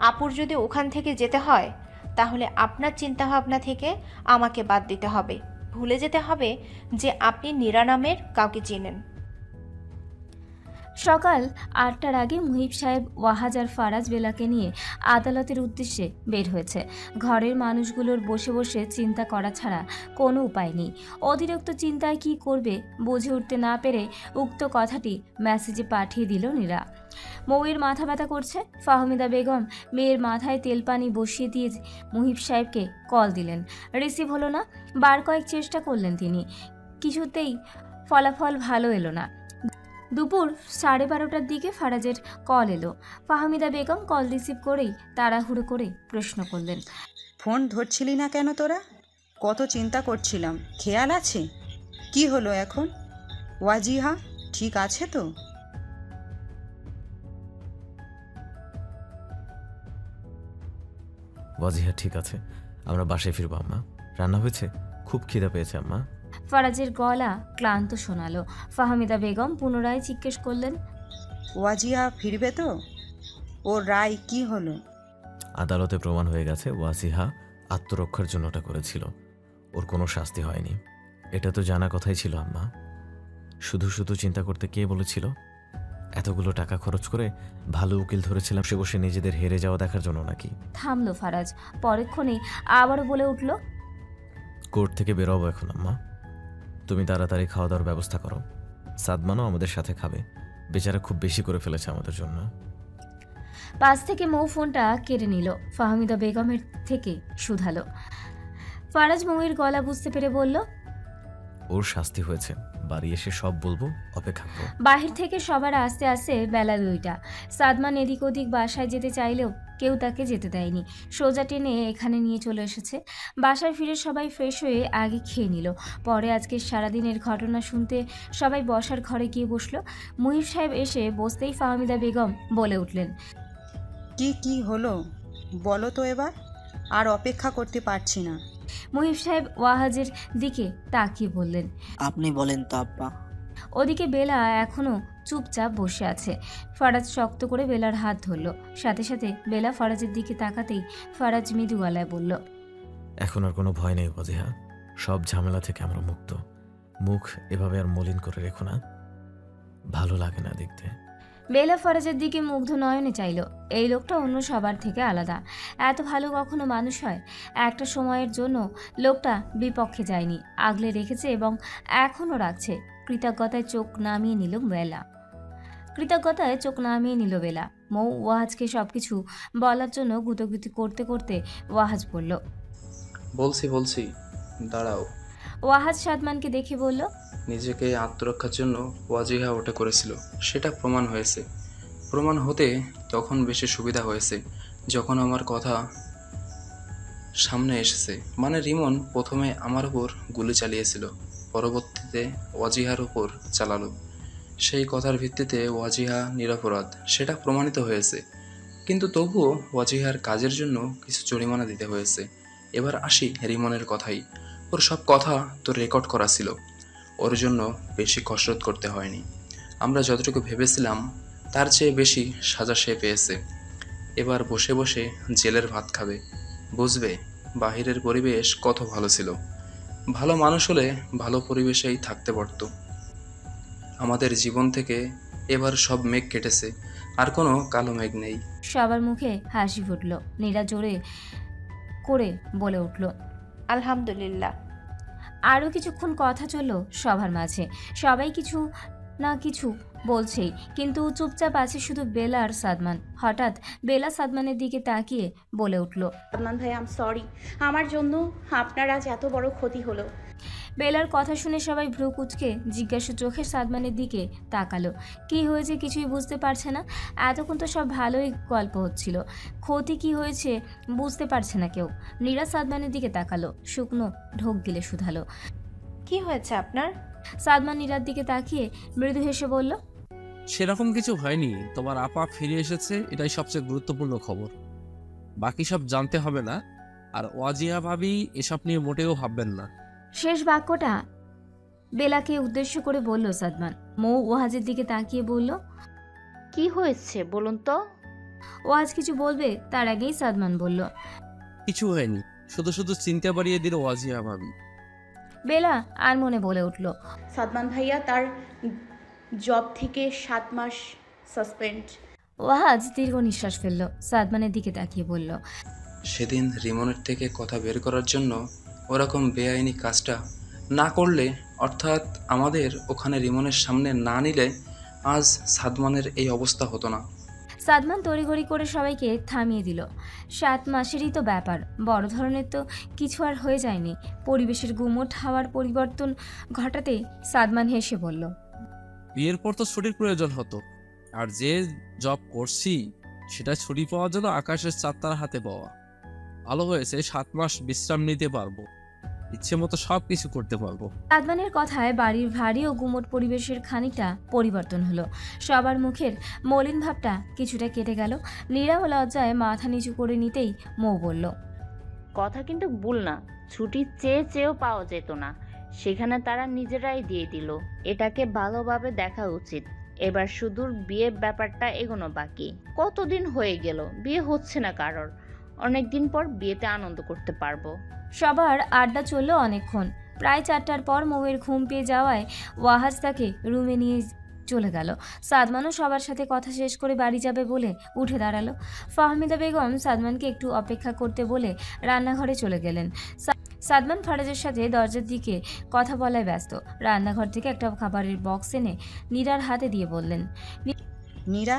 আপুর যদি ওখান থেকে যেতে হয়, তাহলে আপনার চিন্তাভাবনা থেকে আমাকে বাদ দিতে হবে। ভুলে যেতে হবে যে আপনি নীরা নামের কাউকে চেনেন। সকাল 8টার আগে মুহিব সাহেব ওয়াহাজ আর ফারাজ বেলাকে নিয়ে আদালতের উদ্দেশ্যে বের হয়েছে। ঘরের মানুষগুলোর বসে বসে চিন্তা করা ছাড়া কোনো উপায় নেই। অতিরিক্ত চিন্তায় কি করবে বুঝে উঠতে না পেরে উক্ত কথাটি মেসেজে পাঠিয়ে দিল নীরা। মৌয়ের মাথা ব্যথা করছে। ফাহমিদা বেগম মেয়ের মাথায় তেল পানি বসিয়ে দিয়ে মুহিব সাহেবকে কল দিলেন। রিসিভ হলো না। বার কয়েক চেষ্টা করলেন তিনি, কিছুতেই ফলাফল ভালো এলো না। দুপুর 12:30টার দিকে ফারাজের কল এলো। ফাহমিদা বেগম কল রিসিভ করেই তাড়াহুড়ো করে প্রশ্ন করলেন, ফোন ধরছিলি না কেন তোরা? কত চিন্তা করছিলাম, খেয়াল আছে? কি হলো এখন? ওয়াজিহা ঠিক আছে তো? ওয়াজিহা ঠিক আছে, আমরা বাসায় ফিরবো আম্মা। রান্না হয়েছে? খুব খিদা পেয়েছে আম্মা। ফারাজের গলা ক্লান্ত শোনালো। ফাহমিদা বেগম পুনরায় জিজ্ঞেস করলেন, ওয়াজিহা ফিরবে তো? ওর রায় কি হলো? আদালতে প্রমাণ হয়ে গেছে ওয়াজিহা আত্মরক্ষার জন্য ওটা করেছিল। ওর কোনো শাস্তি হয়নি। এটা তো জানা কথাই ছিল আম্মা। শুধু শুধু চিন্তা করতে কে বলেছিল? এতগুলো টাকা খরচ করে ভালো উকিল ধরেছিলাম সে বসে নিজেদের হেরে যাওয়া দেখার জন্য নাকি? থামলো ফারাজ। পরক্ষণেই আবারও বলে উঠল, কোর্ট থেকে বেরোবো এখন আম্মা। তুমি তাড়াতাড়ি খাওয়া দাওয়ার ব্যবস্থা করো। সাদমানও আমাদের সাথে খাবে। বেচারা খুব বেশি করে ফেলেছে আমাদের জন্য। পাশ থেকে মৌ ফোনটা কেড়ে নিল। ফাহমিদা বেগমের থেকে শুধালো। ফারাজ মৌয়ের গলা বুঝতে পেরে বলল, ওর শাস্তি হয়েছে, বাড়ি এসে সব বলবো, অপেক্ষা করো। বাহির থেকে সবার আস্তে আস্তে বেলা 2টা। সাদমান এদিক ওদিক বাসায় যেতে চাইলেও কেউ তাকে যেতে দেয়নি। সোজা টেনে এখানে নিয়ে চলে এসেছে। বাসায় ফিরে সবাই ফ্রেশ হয়ে আগে খেয়ে নিল। পরে আজকে সারাদিনের ঘটনা শুনতে সবাই বসার ঘরে গিয়ে বসলো। মুহিব সাহেব এসে বসতেই ফাহমিদা বেগম বলে উঠলেন, কি হলো বলো তো এবার, আর অপেক্ষা করতে পারছি না। মুহিব সাহেব ওয়াহাজের দিকে তাকিয়ে বললেন, আপনি বলেন তো আব্বা। ওদিকে বেলা এখনো চুপচাপ বসে আছে। ফারাজ শক্ত করে বেলার হাত ধরল। সাথে সাথে বেলা ফারাজের দিকে তাকাতেই ফারাজ মৃদু গলায় বলল, এখন আর কোনো ভয় নেই ওয়াজিহা। সব ঝামেলা থেকে আমরা মুক্ত। মুখ এভাবে আর মলিন করে রেখো না, ভালো লাগে না দেখতে। বেলা ফারাজের দিকে মুগ্ধ নয়নে চাইল। এই লোকটা অন্য সবার থেকে আলাদা। এত ভালো কখনো মানুষ হয়? একটা সময়ের জন্য লোকটা বিপক্ষে যায়নি, আগলে রেখেছে এবং এখনও রাখছে। কৃতজ্ঞতায় চোখ নামিয়ে নিল বেলা। কৃতজ্ঞতায় চোখ নামিয়ে নিল বেলা। মৌ ওয়াহাজকে সবকিছু বলার জন্য গুতগুতি করতে করতে ওয়াহাজ বলল। বলছি দাঁড়াও। ওয়াহাজ সাদমানকে দেখে বলল, নিজেকে আত্মরক্ষার জন্য ওয়াজিহা ওটা করেছিল, সেটা প্রমাণ হয়েছে। প্রমাণ হতে তখন বেশি সুবিধা হয়েছে যখন আমার কথা সামনে এসেছে। মানে রিমন প্রথমে আমার উপর গুলি চালিয়েছিল, পরবর্তীতে ওয়াজিহার উপর চালালো। সেই কথার ভিত্তিতে ওয়াজিহা নিরপরাধ সেটা প্রমাণিত হয়েছে, কিন্তু তবুও ওয়াজিহার কাজের জন্য কিছু জরিমানা দিতে হয়েছে। এবার আসি রিমনের কথাই। ওর সব কথা তো রেকর্ড করা ছিল, ওর জন্য বেশি কসরত করতে হয়নি। আমরা যতটুকু ভেবেছিলাম তার চেয়ে বেশি সাজা সে পেয়েছে। এবার বসে বসে জেলের ভাত খাবে, বুঝবে বাহিরের পরিবেশ কত ভালো ছিল। ভালো মানুষ হলে ভালো পরিবেশেই থাকতে পারত। আমাদের জীবন থেকে এবার সব মেঘ কেটেছে, আর কোনো কালো মেঘ নেই। সবার মুখে হাসি ফুটল। নীরা জোরে করে বলে উঠল, আলহামদুলিল্লাহ। আরও কিছুক্ষণ কথা চলল সবার মাঝে। সবাই কিছু না কিছু বলছেই, কিন্তু চুপচাপ আছে শুধু বেলা আর সাদমান। হঠাৎ বেলা সাদমানের দিকে তাকিয়ে বলে উঠল, সাদমান ভাই, আম সরি, আমার জন্য আপনার আজ এত বড় ক্ষতি হলো। বেলার কথা শুনে সবাই ভ্রু কুঁচকে জিজ্ঞাসা চোখে সাদমানের দিকে তাকালো। কি হয়েছে কিছুই বুঝতে পারছে না। এতক্ষণ তো সব ভালোই গল্প হচ্ছিল, ক্ষতি কি হয়েছে বুঝতে পারছে না কেউ। নীরা সাদমানের দিকে তাকালো, শুকনো ঢোক গিলে শুধালো। কি হয়েছে আপনার? সাদমান নীরার দিকে তাকিয়ে মৃদু হেসে বলল, সেরকম কিছু হয়নি, তোমার আপা ফিরে এসেছে, এটাই সবচেয়ে গুরুত্বপূর্ণ খবর। বাকি সব জানতে হবে না। আর ওয়াজিয়া ভাবি এসব নিয়ে মোটেও ভাববেন না। শেষ বাক্যটা বেলাকে উদ্দেশ্য করে বলল সাদমান। মৌ ওয়াহাজের দিকে তাকিয়ে বলল, কি হয়েছে বলুন তো? ওয়াহাজ কিছু বলবে তার আগেই সাদমান বলল, কিছু হয়নি, শুধু শুধু চিন্তা বাড়িয়ে দিল ওয়াজিয়া ভাবি। বেলা আর মনে বলে উঠল, সাদমান ভাইয়া তার জব থেকে 7 মাস সাসপেন্ড। ওয়াহাজ দীর্ঘ নিঃশ্বাস ফেলল, সাদমানের দিকে তাকিয়ে বলল, সেদিন রিমনের থেকে কথা বের করার জন্য ওরকম বেআইনি কাজটা না করলে, অর্থাৎ আমাদের ওখানে রিমনের সামনে না নিলে আজ সাদমানের এই অবস্থা হতো না। সাদমান তড়িঘড়ি করে সবাইকে থামিয়ে দিল। 7 মাসেরই তো ব্যাপার, বড় ধরনের তো কিছু আর হয়ে যায়নি। পরিবেশের গুমোট হাওয়ার পরিবর্তন ঘটাতে সাদমান হেসে বলল, বিয়ের পর তো ছুটির প্রয়োজন হতো, আর যে জব করছি সেটা ছুটি পাওয়ার জন্য আকাশের চাঁদ তারা হাতে পাওয়া। ভালো হয়েছে, 7 মাস বিশ্রাম নিতে পারবো, ইচ্ছে মতো সব কিছু করতে পারবো। সাদমানের কথায় বাড়ির ভারী ও গুমোট পরিবেশের খানিকটা পরিবর্তন হলো। সবার মুখের মলিন ভাবটা কিছুটা কেটে গেল। নীরা ও লজ্জায় মাথা নিচু করে নিতেই মৌ বলল, কথা কিন্তু ভুল না, ছুটি চেয়ে চেয়েও পাওয়া যেত না, সেখানে তারা নিজেরাই দিয়ে দিল। এটাকে ভালোভাবে দেখা উচিত। এবার শুধু বিয়ের ব্যাপারটা এগোনো বাকি। কতদিন হয়ে গেল বিয়ে হচ্ছে না কারোর, অনেকদিন পর বিয়েতে আনন্দ করতে পারবো। সবার আড্ডা চলল অনেকক্ষণ। প্রায় 4টার পর মৌয়ের ঘুম পেয়ে যাওয়ায় ওয়াহাজ তাকে রুমে নিয়ে চলে গেল। সাদমানও সবার সাথে কথা শেষ করে বাড়ি যাবে বলে উঠে দাঁড়ালো। ফাহমিদা বেগম সাদমানকে একটু অপেক্ষা করতে বলে রান্নাঘরে চলে গেলেন। সাদমান ফারাজের সাথে দরজার দিকে কথা বলায় ব্যস্ত। রান্নাঘর থেকে একটা খাবারের বক্স এনে নীরার হাতে দিয়ে বললেন, নীরা,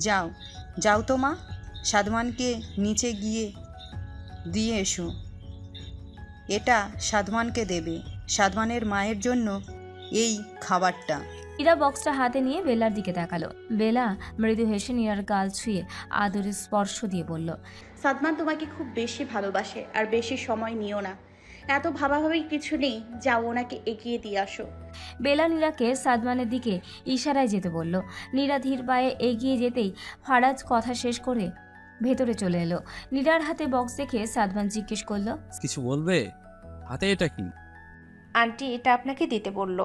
যাও যাও তো মা, সাদমানকে নিচে গিয়ে দিয়ে এসো। এটা সাদমানকে দেবে, সাদমানের মায়ের জন্য এই খাবারটা। নীরা বক্সটা হাতে নিয়ে বেলার দিকে তাকালো। বেলা মৃদু হেসে নীরার গাল ছুঁয়ে আদরের স্পর্শ দিয়ে বলল, সাদমান তোমাকে খুব বেশি ভালোবাসে, আর বেশি সময় নিও না। এত ভাবাভাবির কিছু নেই, যাও ওনাকে এগিয়ে দিয়ে আসো। বেলা নীরাকে সাদমানের দিকে ইশারায় যেতে বলল। নীরা ধীর পায়ে এগিয়ে যেতেই ফারাজ কথা শেষ করে ভেতরে চলে এলো। নীরার হাতে বক্স দেখে সাদমান জিজ্ঞেস করলো, কিছু বলবে? হাতে এটা কি? আন্টি এটা আপনাকে দিতে বলল,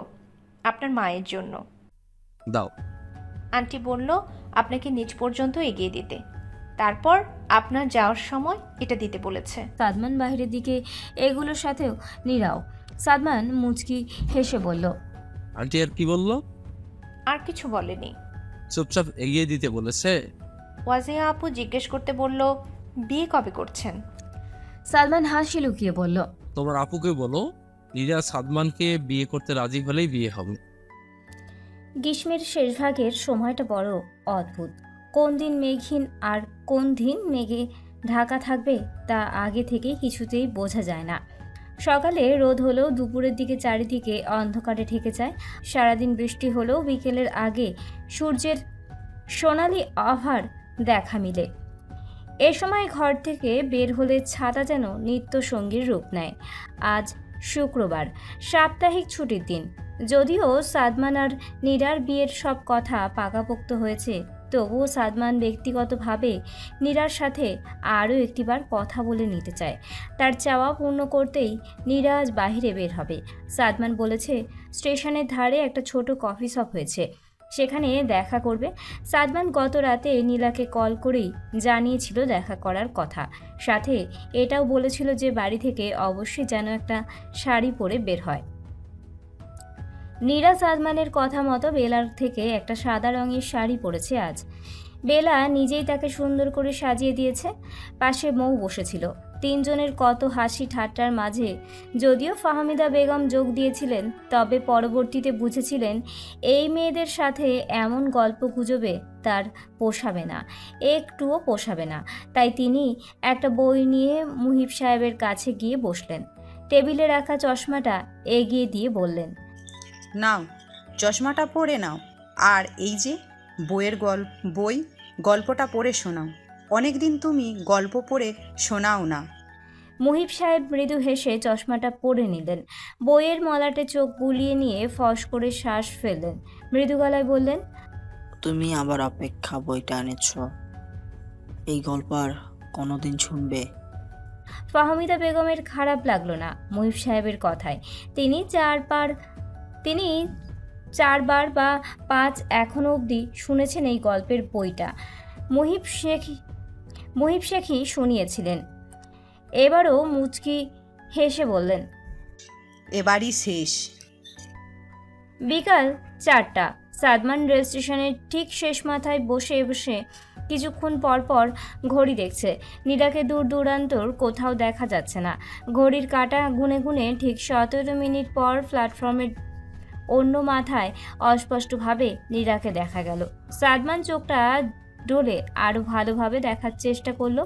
আপনার মায়ের জন্য। দাও। আন্টি বলল আপনাকে নিচ পর্যন্ত এগিয়ে দিতে, তারপর আপনার যাওয়ার সময় এটা দিতে বলেছে। সাদমান বাহিরের দিকে এগুলোর সাথেও নীরাও। সাদমান মুচকি হেসে বলল, আন্টি আর কি বললো? আর কিছু বলেনি। চুপচাপ এগিয়ে দিতে বলেছে। ওয়াজিয়া আপু জিজ্ঞেস করতে বলল, বিয়ে কবে করছেন? সাদমান হাসি লুকিয়ে বলল, তোমার আপুকে বলো নীরা সাদমানকে বিয়ে করতে রাজি হলেই বিয়ে হবে। গ্রীষ্মের শেষভাগের সময়টা বড় অদ্ভুত। কোন দিন মেঘহীন আর কোন দিন মেঘে ঢাকা থাকবে তা আগে থেকেই কিছুতেই বোঝা যায় না। সকালে রোদ হলেও দুপুরের দিকে চারিদিকে অন্ধকারে ঢেকে যায়। সারাদিন বৃষ্টি হলেও বিকেলের আগে সূর্যের সোনালি আভার দেখা মিলে। এ সময় ঘর থেকে বের হলে ছাতা যেন নিত্য সঙ্গীর রূপ নেয়। আজ শুক্রবার, সাপ্তাহিক ছুটির দিন। যদিও সাদমান আর নীরার বিয়ের সব কথা পাকাপোক্ত হয়েছে, তবুও সাদমান ব্যক্তিগতভাবে নীরার সাথে আরও একটিবার কথা বলে নিতে চায়। তার চাওয়া পূর্ণ করতেই নীরা আজ বাহিরে বের হবে। সাদমান বলেছে স্টেশনের ধারে একটা ছোট কফি শপ হয়েছে, সেখানে দেখা করবে। সাদমান গত রাতে নীলাকে কল করেই জানিয়েছিল দেখা করার কথা, সাথে এটাও বলেছিল যে বাড়ি থেকে অবশ্যই যেন একটা শাড়ি পরে বের হয়। নীরা সাদমানের কথা মতো বেলার থেকে একটা সাদা রঙের শাড়ি পরেছে আজ। বেলা নিজেই তাকে সুন্দর করে সাজিয়ে দিয়েছে। পাশে মৌ বসেছিল। তিনজনের কত হাসি ঠাট্টার মাঝে যদিও ফাহমিদা বেগম যোগ দিয়েছিলেন, তবে পরবর্তীতে বুঝেছিলেন এই মেয়েদের সাথে এমন গল্প গুজবে তার পোষাবে না, একটুও পোষাবে না। তাই তিনি একটা বই নিয়ে মুহিব সাহেবের কাছে গিয়ে বসলেন। টেবিলে রাখা চশমাটা এগিয়ে দিয়ে বললেন, নাও, চশমাটা পরে নাও। আর এই যে বই, গল্পটা পড়ে শোনাও। অনেক দিন তুমি গল্প পড়ে শোনাও না। মুহিব সাহেব মৃদু হেসে চশমাটা পরে নিলেন। বইয়ের মলাটে চোখ বুলিয়ে নিয়ে ফস করে শ্বাস ফেললেন। মৃদু গলায় বললেন, তুমি আবার অপেক্ষা বইটা এনেছ, এই গল্প আর কোনোদিন শুনবে? ফাহমিদা বেগমের খারাপ লাগলো না মুহিব সাহেবের কথায়। তিনি চারবার বা পাঁচ এখনো অবধি শুনেছেন এই গল্পের বইটা। মুহিব শেখই শুনিয়েছিলেন। এবারও মুচকি হেসে বললেন, এবারই শেষ। বিকাল 4টা। সাদমান রেল স্টেশনের ঠিক শেষ মাথায় বসে বসে কিছুক্ষণ পর পর ঘড়ি দেখছে। নীরাকে দূর দূরান্তর কোথাও দেখা যাচ্ছে না। ঘড়ির কাঁটা গুনে গুনে ঠিক 17 মিনিট পর প্ল্যাটফর্মের অন্য মাথায় অস্পষ্টভাবে নীরাকে দেখা গেল। সাদমান চোখটা ডোলে আরও ভালোভাবে দেখার চেষ্টা করলো।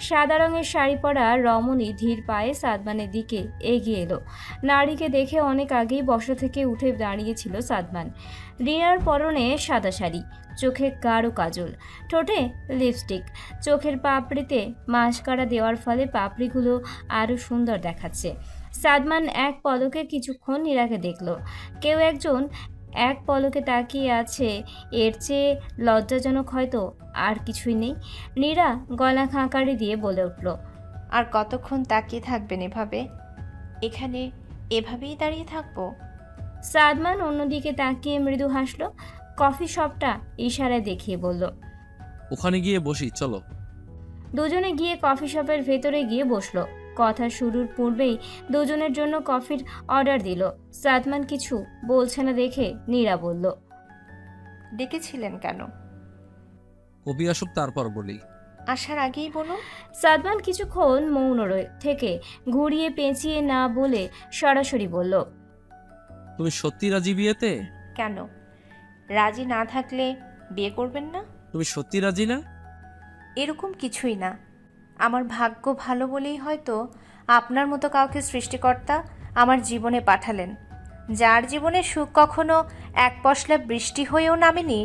সাদা রঙের শাড়ি পরা রমণী ধীর পায়ে সাদমানের দিকে এগিয়ে এলো। নারীকে দেখে অনেক আগেই বসা থেকে উঠে দাঁড়িয়েছিল সাদমান। রিনার পরনে সাদা শাড়ি, চোখে গাঢ় কাজল, ঠোঁটে লিপস্টিক, চোখের পাপড়িতে মাস্কারা দেওয়ার ফলে পাপড়িগুলো আরও সুন্দর দেখাচ্ছে। সাদমান এক পলকে কিছুক্ষণ নীরাকে দেখল। কেউ একজন এক পলকে তাকিয়ে আছে, এর চেয়ে লজ্জাজনক হয়তো আর কিছুই নেই। নীরা গলা খাঁকারি দিয়ে বলে উঠল, আর কতক্ষণ তাকিয়ে থাকবেন এভাবে? এখানে এভাবেই দাঁড়িয়ে থাকবো? সাদমান অন্যদিকে তাকিয়ে মৃদু হাসল। কফি শপটা ইশারায় দেখিয়ে বলল, ওখানে গিয়ে বসি, চলো। দুজনে গিয়ে কফি শপের ভেতরে গিয়ে বসলো। কথা শুরুর পূর্বেই দুজনের জন্য কফির অর্ডার দিল। সাদমান কিছু বলছে না দেখে নীরা বলল, ডেকেছিলেন কেন? কবি আসুক তারপর বলি। আসার আগেই বলুন। সাদমান কিছুক্ষণ মৌন থেকে ঘুরিয়ে পেঁচিয়ে না বলে সরাসরি বলল, তুমি সত্যি রাজি বিয়েতে? কেন? রাজি না থাকলে বিয়ে করবেন না? তুমি সত্যি রাজি না? এরকম কিছুই না। আমার ভাগ্য ভালো বলেই হয়তো আপনার মতো কাউকে সৃষ্টিকর্তা আমার জীবনে পাঠালেন। যার জীবনে সুখ কখনো এক পশলা বৃষ্টি হয়েও নামেনি,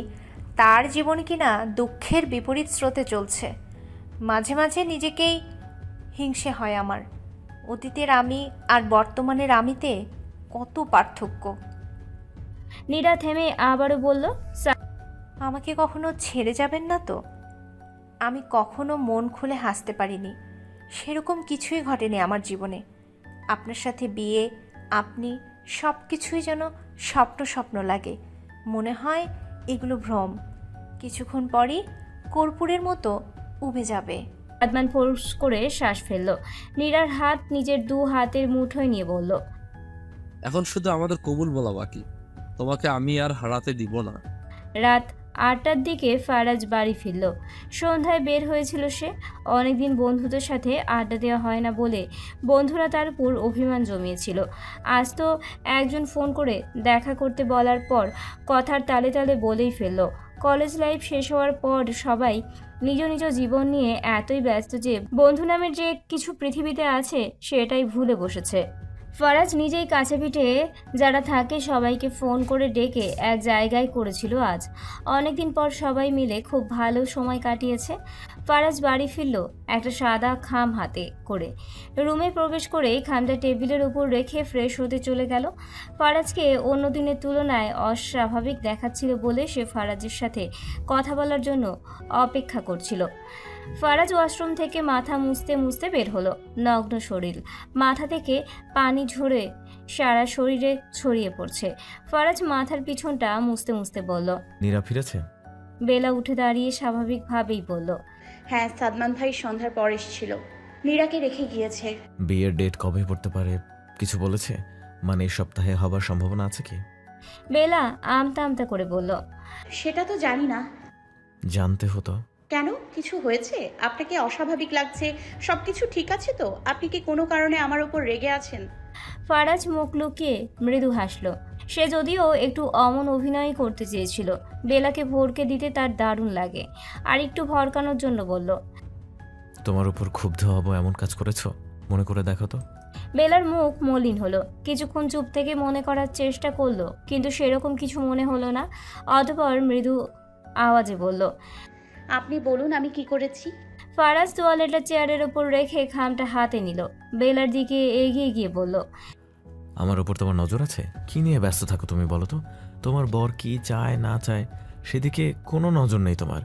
তার জীবন কিনা দুঃখের বিপরীত স্রোতে চলছে। মাঝে মাঝে নিজেকেই হিংসে হয় আমার। অতীতের আমি আর বর্তমানের আমিতে কত পার্থক্য। নীরা থেমে আবারও বলল, আমাকে কখনো ছেড়ে যাবেন না তো? আমি কখনো মন খুলে হাসতে পারিনি, সেরকম কিছুই ঘটেনি আমার জীবনে। আপনার সাথে বিয়ে, আপনি, সব কিছুই যেন স্বপ্ন স্বপ্ন লাগে। মনে হয় এগুলো ভ্রম, কিছুক্ষণ পরই কর্পূরের মতো উবে যাবে। সাদমান ফোর্স করে শ্বাস ফেলল। নীরার হাত নিজের 2 হাতের মুঠোয় নিয়ে বলল, এখন শুধু আমাদের কবুল বলা বাকি, তোমাকে আমি আর হারাতে দিব না। রাত 8টার দিকে ফারাজ বাড়ি ফিরল। সন্ধ্যায় বের হয়েছিল সে। অনেকদিন বন্ধুদের সাথে আড্ডা দেওয়া হয় না বলে বন্ধুরা তার উপর অভিমান জমিয়েছিল। আজ তো একজন ফোন করে দেখা করতে বলার পর কথার তালে তালে বলেই ফেলল। কলেজ লাইফ শেষ হওয়ার পর সবাই নিজ নিজ জীবন নিয়ে এতই ব্যস্ত যে বন্ধু নামের যে কিছু পৃথিবীতে আছে সেটাই ভুলে বসেছে। ফারাজ নিজেই কাছে পিঠে যারা থাকে সবাইকে ফোন করে ডেকে এক জায়গায় করেছিল আজ। অনেকদিন পর সবাই মিলে খুব ভালো সময় কাটিয়েছে। ফারাজ বাড়ি ফিরল একটা সাদা খাম হাতে করে। রুমে প্রবেশ করেই খামটা টেবিলের উপর রেখে ফ্রেশ হতে চলে গেল। ফারাজকে অন্য দিনের তুলনায় অস্বাভাবিক দেখাচ্ছিল বলে সে ফারাজের সাথে কথা বলার জন্য অপেক্ষা করছিল। ফারাজ ওয়াশরুম থেকে মাথা মুছতে মুছতে বের হলো। নগ্ন শরীর, মাথা থেকে পানি ঝরে সারা শরীরে ছড়িয়ে পড়ছে। ফারাজ মাথার পিছনটা মুছতে মুছতে বলল। নীরা ফিরেছে? বেলা উঠে দাঁড়িয়ে স্বাভাবিকভাবেই বলল। হ্যাঁ, সাদমান ভাই সন্ধ্যার পর এসেছিল, নীরাকে রেখে গিয়েছে। বিয়ের ডেট কবে পড়তে পারে কিছু বলেছে? মানে এই সপ্তাহে হবার সম্ভাবনা আছে কি? বেলা আমতা আমতা করে বলল। সেটা তো জানি না। জানতে হতো। কেন, কিছু হয়েছে? আপনাকে অস্বাভাবিক লাগছে? সব কিছু ঠিক আছে তো? আপনি কি কোনো কারণে আমার উপর রেগে আছেন? ফারাজ মুখ লুকিয়ে মৃদু হাসল। সে যদিও একটু অমন অভিনয় করতে চেয়েছিল। বেলাকে ভরকে দিতে তার দারুণ লাগে। আর একটু ভরকানোর জন্য বলল। তোমার উপর ক্ষুব্ধ হব এমন কাজ করেছো? মনে করে দেখো তো। বেলার মুখ মলিন হলো। কিছুক্ষণ চুপ থেকে মনে করার চেষ্টা করলো, কিন্তু সেরকম কিছু মনে হলো না। অতঃপর মৃদু আওয়াজে বলল। আপনি বলুন আমি কি করেছি? ফারাজ তোয়ালেটা চেয়ারের ওপর রেখে খামটা হাতে নিল। বেলার দিকে এগিয়ে গিয়ে বলল। আমার উপর তোমার নজর আছে? কি নিয়ে ব্যস্ত থাকো তুমি বলো তো? তোমার বর কি চায় না চায় সেদিকে কোনো নজর নেই তোমার।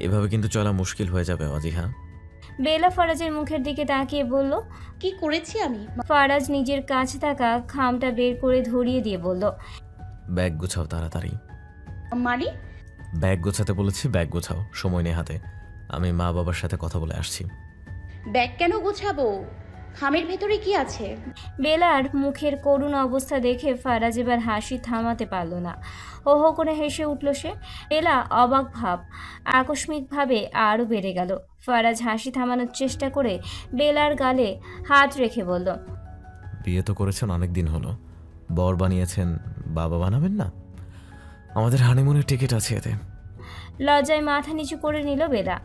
এভাবে কিন্তু চলা মুশকিল হয়ে যাবে অজিহা। বেলা ফারাজের মুখের দিকে তাকিয়ে বলল। কি করেছি আমি? ফারাজ নিজের কাছে থাকা খামটা বের করে ধরিয়ে দিয়ে বলল। ব্যাগ গোছাও তাড়াতাড়ি। মানে? ব্যাগ গোছাতে বলেছি, ব্যাগ গোছাও, সময় নেই হাতে। আমি মা বাবার সাথে কথা বলে আসছি। ব্যাগ কেন গোছাবো? খামের ভেতরে কি আছে? বেলার মুখের করুণ অবস্থা দেখে ফারাজ এবার হাসি থামাতে পারল না। হো হো করে হেসে উঠল সে। বেলা অবাক ভাব আকস্মিকভাবে আরও বেড়ে গেল। ফারাজ হাসি থামানোর চেষ্টা করে বেলার গালে হাত রেখে বলল। বিয়ে তো করেছেন অনেক দিন হলো, বর বানিয়েছেন, বাবা বানাবেন না? আমাদের হানিমুনের টিকিট আছে এতে। লজ্জায় মাথা নিচু করে নিল বেলা।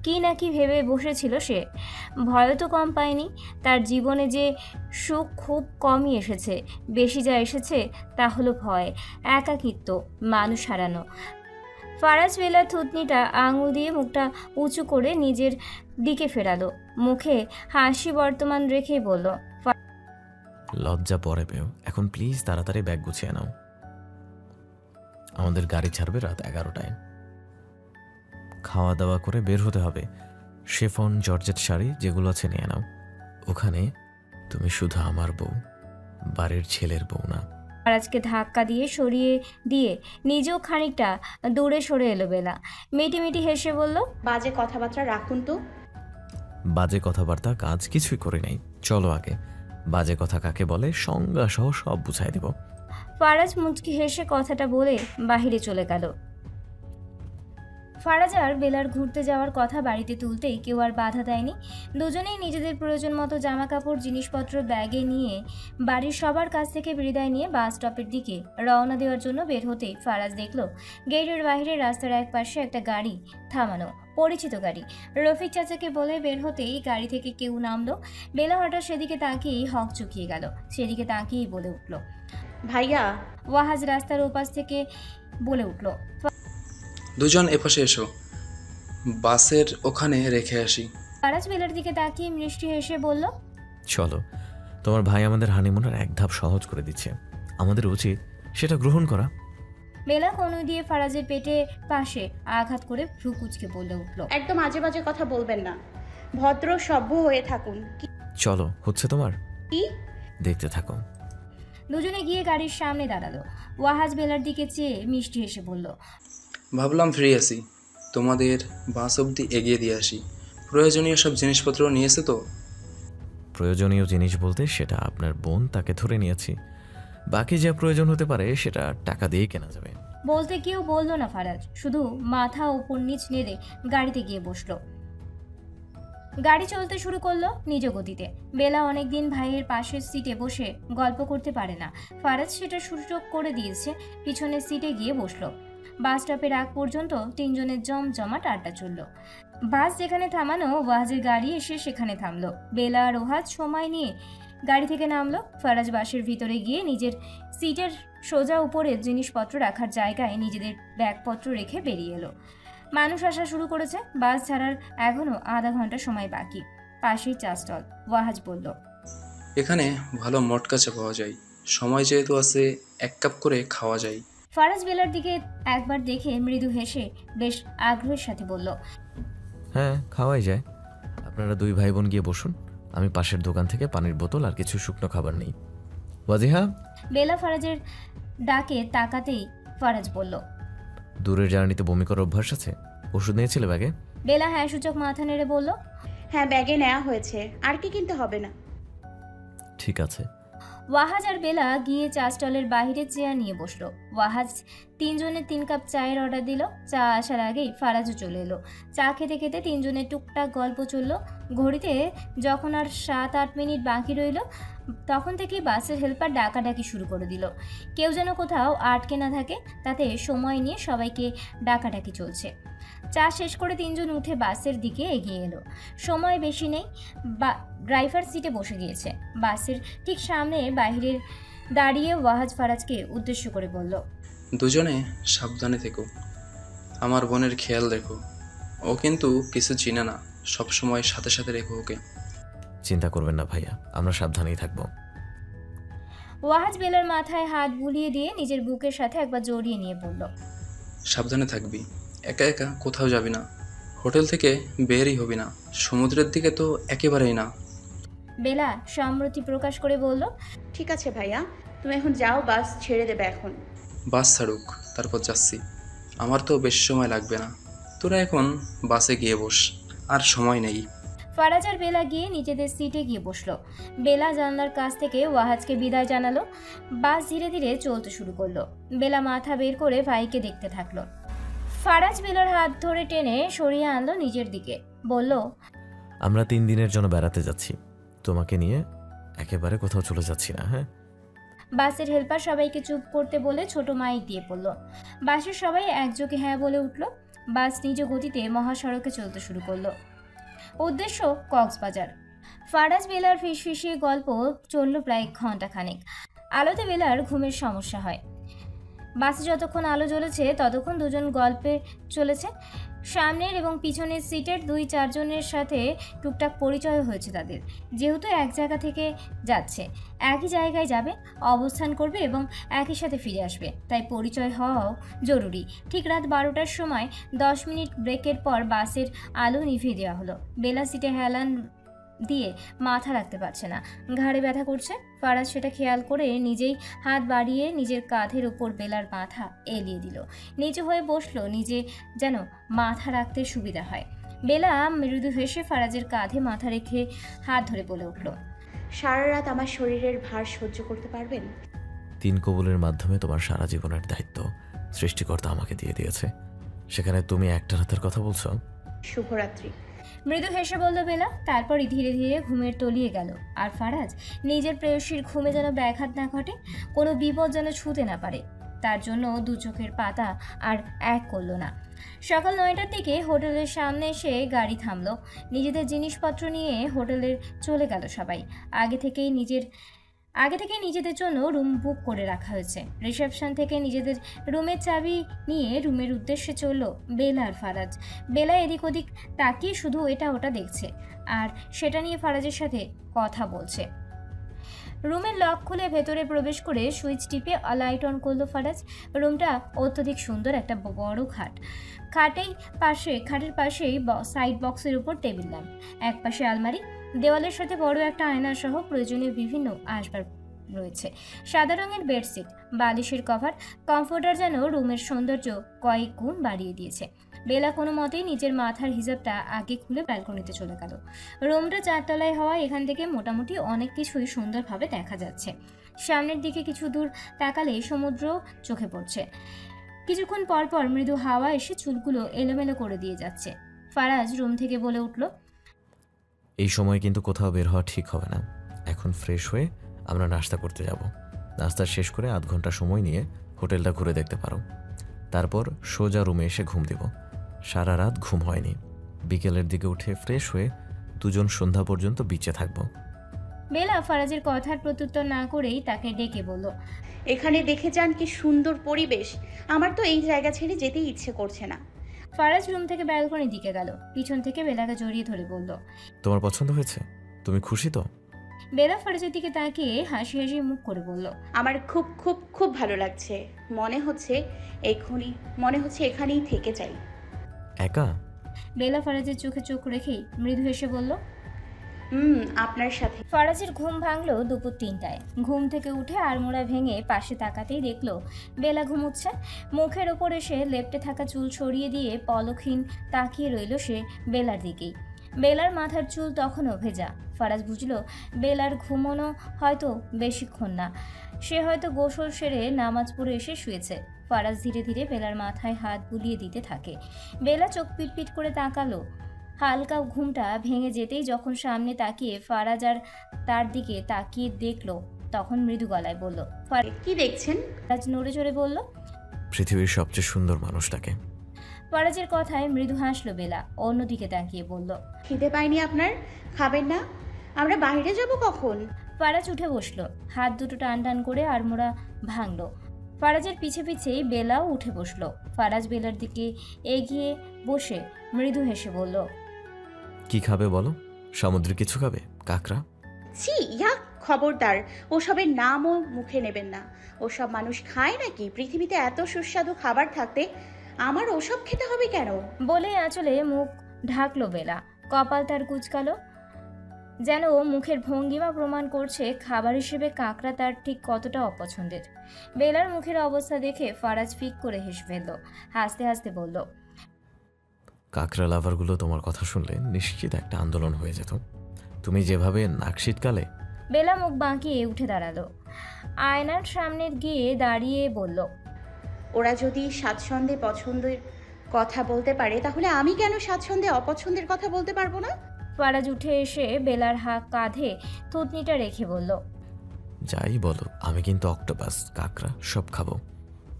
কি না কি ভেবে বসেছিল সে। ভয় তো কম পায়নি। তার জীবনে যে সুখ খুব কমই এসেছে, বেশি যা এসেছে তা হলো ভয়, একাকিত্ব, মানুষ হারানো। ফারাজ বেলার থুতনিটা আঙুল দিয়ে মুখটা উঁচু করে নিজের দিকে ফেরালো। মুখে হাসি বর্তমান রেখেই বলল। লজ্জা পরে পেও, এখন প্লিজ তাড়াতাড়ি ব্যাগ গুছিয়ে নাও। আমাদের গাড়ি ছাড়বে রাত 11টায়। খাওয়া দাওয়া করে বের হতে হবে। শেফন জর্জেট শাড়ি যেগুলো আছে নিয়ে নাও। ওখানে তুমি শুধু আমার বউ, বাড়ির ছেলের বউ না। ফারাজকে ধাক্কা দিয়ে সরিয়ে দিয়ে নিজেও খানিকটা দূরে সরে এলো বেলা। মিটিমিটি হেসে বলল। বাজে কথাবার্তা রাখুন তো। বাজে কথাবার্তা কাজ কিছুই করে নাই। চলো আগে বাজে কথা কাকে বলে সংজ্ঞা সহ সব বুঝাই দেব। ফারাজ মুচকি হেসে কথাটা বলে বাহিরে চলে গেল। ফারাজ আর বেলার ঘুরতে যাওয়ার কথা বাড়িতে তুলতেই কেউ আর বাধা দেয়নি। দুজনেই নিজেদের প্রয়োজন মতো জামা কাপড় জিনিসপত্র ব্যাগে নিয়ে বাড়ির সবার কাছ থেকে বিদায় নিয়ে বাস স্টপের দিকে রওনা দেওয়ার জন্য বের হতেই ফারাজ দেখল গেটের বাইরে রাস্তার এক পাশে একটা গাড়ি থামানো, পরিচিত গাড়ি। রফিক চাচাকে বলে বের হতেই গাড়ি থেকে কেউ নামলো। বেলা হঠাৎ সেদিকে তাকিয়েই হক চুকিয়ে গেল। সেদিকে তাকিয়েই বলে উঠল। ভাইয়া। ওয়াহাজ রাস্তার ওপাশ থেকে বলে উঠল। দুজন এপাশে এসো, বাসের ওখানে রেখে আসি। ফারাজ বেলার দিকে তাকিয়ে মিষ্টি হেসে বলল। চলো, তোমার ভাই আমাদের হানিমুনের এক ধাপ সহজ করে দিচ্ছে, আমাদের উচিত সেটা গ্রহণ করা। বেলা কনুই দিয়ে ফারাজের পেটে পাশে আঘাত করে ভ্রু কুচকে বলে উঠল। একদম আজে বাজে কথা বলবেন না, ভদ্র সভ্য হয়ে থাকুন। চলো, হচ্ছে তোমার, কি? দেখতে থাকো। দুজনে গিয়ে গাড়ির সামনে দাঁড়ালো। ওয়াহাজ বেলার দিকে চেয়ে মিষ্টি হেসে বলল। ভাবলাম ফ্রি আছি, তোমাদের বাস অবধি এগিয়ে দিয়ে আসি। প্রয়োজনীয় সব জিনিসপত্র নিয়েছে তো? প্রয়োজনীয় জিনিস বলতে সেটা আপনার বোন, তাকে ধরে নিয়েছি। বাকি যা প্রয়োজন হতে পারে সেটা টাকা দিয়ে কেনা যাবে। বলতে কেউ বলল না ফারাজ, শুধু মাথা ওপর নিচ নেড়ে গাড়িতে গিয়ে বসলো। গাড়ি চলতে শুরু করলো নিজ গতিতে। বেলা অনেকদিন ভাইয়ের পাশের সিটে বসে গল্প করতে পারে না, ফারাজ সেটা সুযোগ করে দিয়েছে, পিছনের সিটে গিয়ে বসলো। বাস স্টপের আগ পর্যন্ত তিনজনের জমজমাট আড্ডা চলল। বাস যেখানে থামানো, ওয়াহাজের গাড়ি এসে সেখানে থামলো। বেলা আর ওয়াহাজ সময় নিয়ে গাড়ি থেকে নামলো। ফারাজ বাসের ভিতরে গিয়ে নিজের সিটের সোজা উপরে জিনিসপত্র রাখার জায়গায় নিজেদের ব্যাগপত্র রেখে বেরিয়ে এলো। মানুষ আসা শুরু করেছে। বাস ছাড়ার এখনো আধা ঘন্টা সময় বাকি। পাশেই চা স্টল। ওয়াহাজ বলল, এখানে ভালো মটকা চা পাওয়া যায়, সময় যেহেতু আছে 1 কাপ করে খাওয়া যায়। ফারাজ বেলার দিকে একবার দেখে মৃদু হেসে বেশ আগ্রহের সাথে বলল, হ্যাঁ, খাওয়াই যায়। আপনারা 2 ভাই বোন গিয়ে বসুন, আমি পাশের দোকান থেকে পানির বোতল আর কিছু শুকনো খাবার নেই। ওয়াজিহা। বেলা ফারাজের ডাকে তাকাতেই ফারাজ বলল, দূরের জার্নিতে বমি করার অভ্যাস আছে? ওষুধ নিয়েছিলে ব্যাগে? বেলা হ্যাঁ সূচক মাথা নেড়ে বলল, হ্যাঁ, ব্যাগে নেওয়া হয়েছে, আর কি কিনতে হবে না। ঠিক আছে। ওয়াহাজ আর বেলা গিয়ে চা স্টলের বাইরে চেয়ার নিয়ে বসলো। ওয়াহাজ 3 জনের 3 কাপ চায়ের অর্ডার দিল। চা আসার আগেই ফারাজও চলে এলো। চা খেতে খেতে 3 জনের টুকটাক গল্প চলল। ঘড়িতে যখন আর 7-8 মিনিট বাকি রইল, তখন থেকেই বাসের হেল্পার ডাকাডাকি শুরু করে দিল। কেউ যেন কোথাও আটকে না থাকে, তাতে সময় নিয়ে সবাইকে ডাকাডাকি চলছে। চা শেষ করে 3 জন উঠে বাসের দিকে এগিয়ে এলো। সময় বেশি নেই, ড্রাইভার সিটে বসে গিয়েছে। বাসের ঠিক সামনে বাইরের দাঁড়িয়ে ওয়াহাজ ফারাজকে উদ্দেশ্য করে বলল, দুজনে সাবধানে থেকো, আমার বোনের খেয়াল রেখো। ও কিন্তু কিছু চিনে না, সবসময় সাথে সাথে রেখো ওকে। চিন্তা করবেন না ভাইয়া, আমরা সাবধানেই থাকবো। ওয়াহাজ বেলার মাথায় হাত বুলিয়ে দিয়ে নিজের বুকের সাথে একবার জড়িয়ে নিয়ে বলল, সাবধানে থাকবি, একা একা কোথাও যাবি না, হোটেল থেকে বেরই হবি না, সমুদ্রের দিকে তো একেবারেই না। বেলা সম্মতি প্রকাশ করে বলল, ঠিক আছে ভাইয়া, তুমি এখন যাও, বাস ছেড়ে দেবে এখন। বাস ছাড়ুক, তারপর যাচ্ছি। আমার তো বেশি সময় লাগবে না, তোরা এখন বাসে গিয়ে বস, আর সময় নেই। ফারাজ আর বেলা গিয়ে নিজেদের সিটে গিয়ে বসলো। বেলা জানলার কাছ থেকে ওয়াহাজকে বিদায় জানালো। বাস ধীরে ধীরে চলতে শুরু করলো। বেলা মাথা বের করে ভাইকে দেখতে থাকলো। ফারাজ বেলার হাত ধরে টেনে সরিয়ে আনলো নিজের দিকে, বলল, আমরা 3 দিনের জন্য বেড়াতে যাচ্ছি, তোমাকে নিয়ে একেবারে কোথাও চলে যাচ্ছি না। হ্যাঁ। বাসের হেল্পার সবাইকে চুপ করতে বলে ছোট মাইক দিয়ে পড়ল। বাসের সবাই একযোগে হ্যাঁ বলে উঠল। বাস নিজ গতিতে মহাসড়কে চলতে শুরু করলো। উদ্দেশ্য কক্সবাজার। ফারাজ বেলার ফিসফিসিয়ে গল্প চলল প্রায় ঘন্টাখানেক। আলোতে বেলার ঘুমের সমস্যা হয়। বাসে যতক্ষণ আলো জ্বলেছে ততক্ষণ দুজন গল্পে চলেছে। সামনের এবং পিছনের সিটের 2-4 জনের সাথে টুকটাক পরিচয় হয়েছে তাদের। যেহেতু এক জায়গা থেকে যাচ্ছে, একই জায়গায় যাবে, অবস্থান করবে এবং একই সাথে ফিরে আসবে, তাই পরিচয় হওয়াও জরুরি। ঠিক রাত 12টার সময় 10 মিনিট ব্রেকের পর বাসের আলো নিভিয়ে দেওয়া হলো। বেলা সিটে হেলান দিয়ে মাথা রাখতে পারছে না, ঘাড়ে ব্যথা করছে। ফারাজ সেটা খেয়াল করে নিজেই হাত বাড়িয়ে নিজের কাঁধের উপর বেলার মাথা এলিয়ে দিল। নিচু হয়ে বসলো, নিজে যেন মাথা রাখতে সুবিধা হয়। বেলা মৃদু হেসে ফারাজের কাঁধে মাথা রেখে হাত ধরে বলে উঠল, সারা রাত আমার শরীরের ভার সহ্য করতে পারবেন? 3 কবুলের মাধ্যমে তোমার সারা জীবনের দায়িত্ব সৃষ্টিকর্তা আমাকে দিয়ে দিয়েছে, সেখানে তুমি একটা রাতের কথা বলছো? শুভরাত্রি। মৃদু হেসে বলল বেলা। তারপরই ধীরে ধীরে ঘুমের তলিয়ে গেল। আর ফারাজ নিজের প্রেয়সীর ঘুমে যেন ব্যাঘাত না ঘটে, কোনো বিপদ যেন ছুঁতে না পারে, তার জন্য 2 চোখের পাতা আর এক করল না। সকাল 9টার দিকে হোটেলের সামনে এসে গাড়ি থামলো। নিজেদের জিনিসপত্র নিয়ে হোটেলে চলে গেল সবাই। আগে থেকেই নিজেদের জন্য রুম বুক করে রাখা হয়েছে। রিসেপশন থেকে নিজেদের রুমের চাবি নিয়ে রুমের উদ্দেশ্যে চলল বেলা আর ফারাজ। বেলা এদিক ওদিক তাকিয়ে শুধু এটা ওটা দেখছে, আর সেটা নিয়ে ফারাজের সাথে কথা বলছে। রুমের লক খুলে ভেতরে প্রবেশ করে সুইচ টিপে লাইট অন করলো ফারাজ। রুমটা অত্যধিক সুন্দর, একটা বড় খাটের পাশেই সাইড বক্সের উপর টেবিল ল্যাম্প, এক পাশে আলমারি, দেওয়ালের সাথে বড় একটা আয়না সহ প্রয়োজনীয় বিভিন্ন আসবাব রয়েছে। সাদা রঙের বেডশিট, বালিশের কভার, কমফোর্টার যেন রুমের সৌন্দর্য কয়েক গুণ বাড়িয়ে দিয়েছে। বেলা কোনো মতেই নিজের মাথার হিজাবটা আগে খুলে ব্যালকনিতে চলে গেল। রুমটা 4 তলায় হওয়ায় এখান থেকে মোটামুটি অনেক কিছুই সুন্দরভাবে দেখা যাচ্ছে। সামনের দিকে কিছু দূর তাকালে সমুদ্র চোখে পড়ছে। কিছুক্ষণ পর পর মৃদু হাওয়া এসে চুলগুলো এলোমেলো করে দিয়ে যাচ্ছে। ফারাজ রুম থেকে বলে উঠল, এই সময় কিন্তু কোথাও বের হওয়া ঠিক হবে না। এখন ফ্রেশ হয়ে আমরা নাস্তা করতে যাব। নাস্তা শেষ করে আধ ঘন্টা সময় নিয়ে হোটেলটা ঘুরে দেখতে পারো। তারপর সোজা রুমে এসে ঘুম দিব। সারা রাত ঘুম হয়নি। বিকেলের দিকে উঠে ফ্রেশ হয়ে দুজন সন্ধ্যা পর্যন্ত বিচে থাকবো। বেলা ফারাজের কথার প্রত্যুত্তর না করেই তাকে ডেকে বলল, এখানে দেখে যান কি সুন্দর পরিবেশ, আমার তো এই জায়গা ছেড়ে যেতেই ইচ্ছে করছে না। ফারাজ রুম থেকে ব্যালকনির দিকে গেল। পিছন থেকে বেলাকে জড়িয়ে ধরে বলল, তোমার পছন্দ হয়েছে? তুমি খুশি তো? বেলা ফারাজের দিকে তাকিয়ে হাসি হাসি মুখ করে বলল, আমার খুব খুব খুব ভালো লাগছে, মনে হচ্ছে এখানেই থেকে যাই। একা? বেলা ফারাজের চোখে চোখ রেখেই মৃদু হেসে বলল, আপনার সাথে। ফারাজের ঘুম ভাঙলো দুপুর 3টায়। ঘুম থেকে উঠে আড়মোড়া ভেঙে পাশে তাকাতেই দেখলো বেলা ঘুমোচ্ছে। মুখের ওপর এসে লেপ্টে থাকা চুল সরিয়ে দিয়ে পলকহীন তাকিয়ে রইল সে বেলার দিকেই। বেলার মাথার চুল তখনও ভেজা। ফারাজ বুঝলো বেলার ঘুমোনো হয়তো বেশিক্ষণ না, সে হয়তো গোসল সেরে নামাজ পড়ে এসে শুয়েছে। ফারাজ ধীরে ধীরে বেলার মাথায় হাত বুলিয়ে দিতে থাকে। বেলা চোখ পিটপিট করে তাকালো। হালকা ঘুমটা ভেঙে যেতেই যখন সামনে তাকিয়ে ফারাজ আর তার দিকে তাকিয়ে দেখলো, তখন মৃদু গলায় বলল, কি দেখছেন? ফারাজ নড়ে চড়ে বলল, পৃথিবীর সবচেয়ে সুন্দর মানুষটাকে। ফারাজের কথায় মৃদু হাসলো বেলা, অন্যদিকে তাকিয়ে বলল, খিদে পাইনি আপনার? খাবেন না? আমরা বাইরে যাব কখন? ফারাজ উঠে বসলো, হাত দুটো টান টান করে আড়মোড়া ভাঙলো। ফারাজের পিছে পিছেই বেলাও উঠে বসলো। ফারাজ বেলার দিকে এগিয়ে বসে মৃদু হেসে বলল, কি খাবে বলো? সামুদ্রিক কিছু খাবে? কাঁকড়া? ছি, ইয়াক, খবরদার, ওসবের নামও মুখে নেবেন না। ওসব মানুষ খায় নাকি? পৃথিবীতে এত সুস্বাদু খাবার থাকতে আমার ওসব খেতে হবে কেন? বলে আঁচলে মুখ ঢাকলো বেলা। কপাল তার কুচকালো, যেন মুখের ভঙ্গিমা প্রমাণ করছে খাবার হিসেবে কাঁকড়া তার ঠিক কতটা অপছন্দের। বেলার মুখের অবস্থা দেখে ফারাজ ফিক করে হেসে ফেলল। হাসতে হাসতে বলল, কাঁকড়া লাভারগুলো তোমার কথা শুনলে নিশ্চিত একটা আন্দোলন হয়ে যেত। তুমি যেভাবে নাক শীতকালে। বেলা মুখ বাঁকিয়ে উঠে দাঁড়ালো, আয়নার সামনে গিয়ে দাঁড়িয়ে বলল, ওরা যদি স্বাচ্ছন্দ্যে পছন্দের কথা বলতে পারে, তাহলে আমি কেন স্বাচ্ছন্দ্যে অপছন্দের কথা বলতে পারবো না? ফারাজ উঠে এসে বেলার কাঁধে থুতনিটা রেখে বলল, যাই বলো, আমি কিন্তু অক্টোপাস, কাঁকড়া সব খাবো।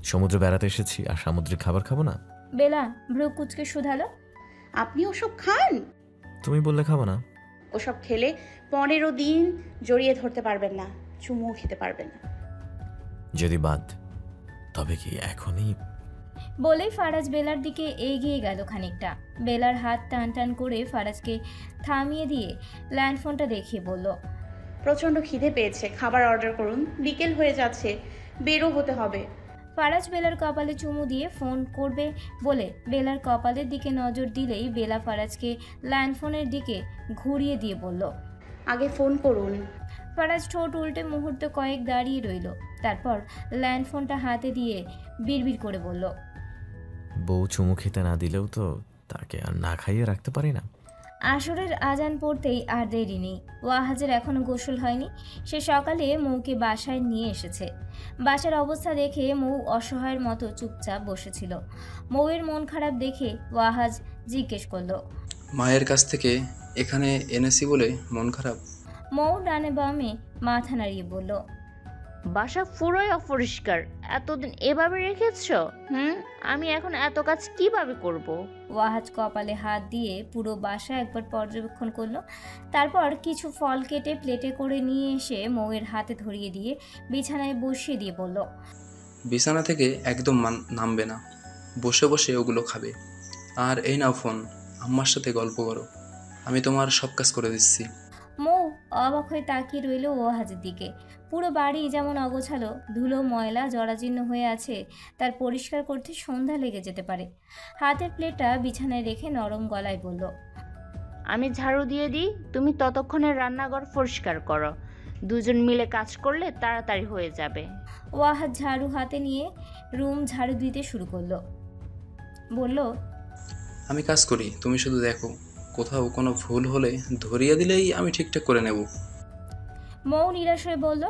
সমুদ্রে বেড়াতে এসেছি আর সামুদ্রিক খাবার খাবো না? বেলা ভ্রু কুচকে শুধালো, আপনি ওসব খান? তুমি বললে খাবো না। ওসব খেলে 15 দিন জড়িয়ে ধরতে পারবেন না, চুমু খেতে পারবেন না। যদি বাদ, তবে কি এখনই? বলেই ফারাজ বেলার দিকে এগিয়ে গেল খানিকটা। বেলার হাত টান টান করে ফারাজকে থামিয়ে দিয়ে ল্যান্ডফোনটা দেখিয়ে বলল, প্রচণ্ড খিদে পেয়েছে, খাবার অর্ডার করুন, বিকেল হয়ে যাচ্ছে, বেরো হতে হবে। ফারাজ বেলার কপালে চুমু দিয়ে ফোন করবে বলে বেলার কপালের দিকে নজর দিলেই বেলা ফারাজকে ল্যান্ডফোনের দিকে ঘুরিয়ে দিয়ে বলল, আগে ফোন করুন। ফারাজ ঠোঁট উল্টে মুহূর্ত কয়েক দাঁড়িয়ে রইল। তারপর ল্যান্ডফোনটা হাতে দিয়ে বিড়বিড় করে বলল, বউ চুমু খেতে না দিলেও তো তাকে আর না খাইয়ে রাখতে পারি না। আসরের আজান পড়তেই আর দেরি নেই। ওয়াহাজের এখনো গোসল হয়নি। সে সকালে মৌকে বাসায় নিয়ে এসেছে। বাসার অবস্থা দেখে মৌ অসহায়ের মতো চুপচাপ বসেছিল। মৌয়ের মন খারাপ দেখে ওয়াহাজ জিজ্ঞেস করলো, মায়ের কাছ থেকে এখানে এনেছি বলে মন খারাপ? মৌ ডানে বামে মাথা নাড়িয়ে বলল, বাসা পুরোই অপরিষ্কার, এতদিন এভাবে রেখেছ? আমি এখন এত কাজ কিভাবে করব? ওয়াহাজ কপালে হাত দিয়ে পুরো বাসা একবার পর্যবেক্ষণ করলো। তারপর কিছু ফল কেটে প্লেটে করে নিয়ে এসে মৌয়ের হাতে ধরিয়ে দিয়ে বিছানায় বসিয়ে দিয়ে বলল, বিছানা থেকে একদম নামবে না, বসে বসে ওগুলো খাবে। আর এই নাও ফোন, আম্মার সাথে গল্প করো, আমি তোমার সব কাজ করে দিচ্ছি। মৌ অবাক হয়ে তাকিয়ে রইল ওয়াহাজের দিকে। পুরো বাড়ি যেমন অগোছালো, ধুলো ময়লা জরাজীর্ণ হয়ে আছে, তার পরিষ্কার করতে সন্ধ্যা লেগে যেতে পারে। হাতের প্লেটটা বিছানায় রেখে নরম গলায় বলল, আমি ঝাড়ু দিয়ে দিই, তুমি ততক্ষণে রান্নাঘর পরিষ্কার করো। দুজন মিলে কাজ করলে তাড়াতাড়ি হয়ে যাবে। ওয়াহাজ ঝাড়ু হাতে নিয়ে রুম ঝাড়ু দিতে শুরু করলো। বলল, আমি কাজ করি, তুমি শুধু দেখো, কোথাও কোনো ভুল হলে ধরিয়ে দিলেই আমি ঠিকঠাক করে নেব। মৌ নিরাশ হয়ে বলল,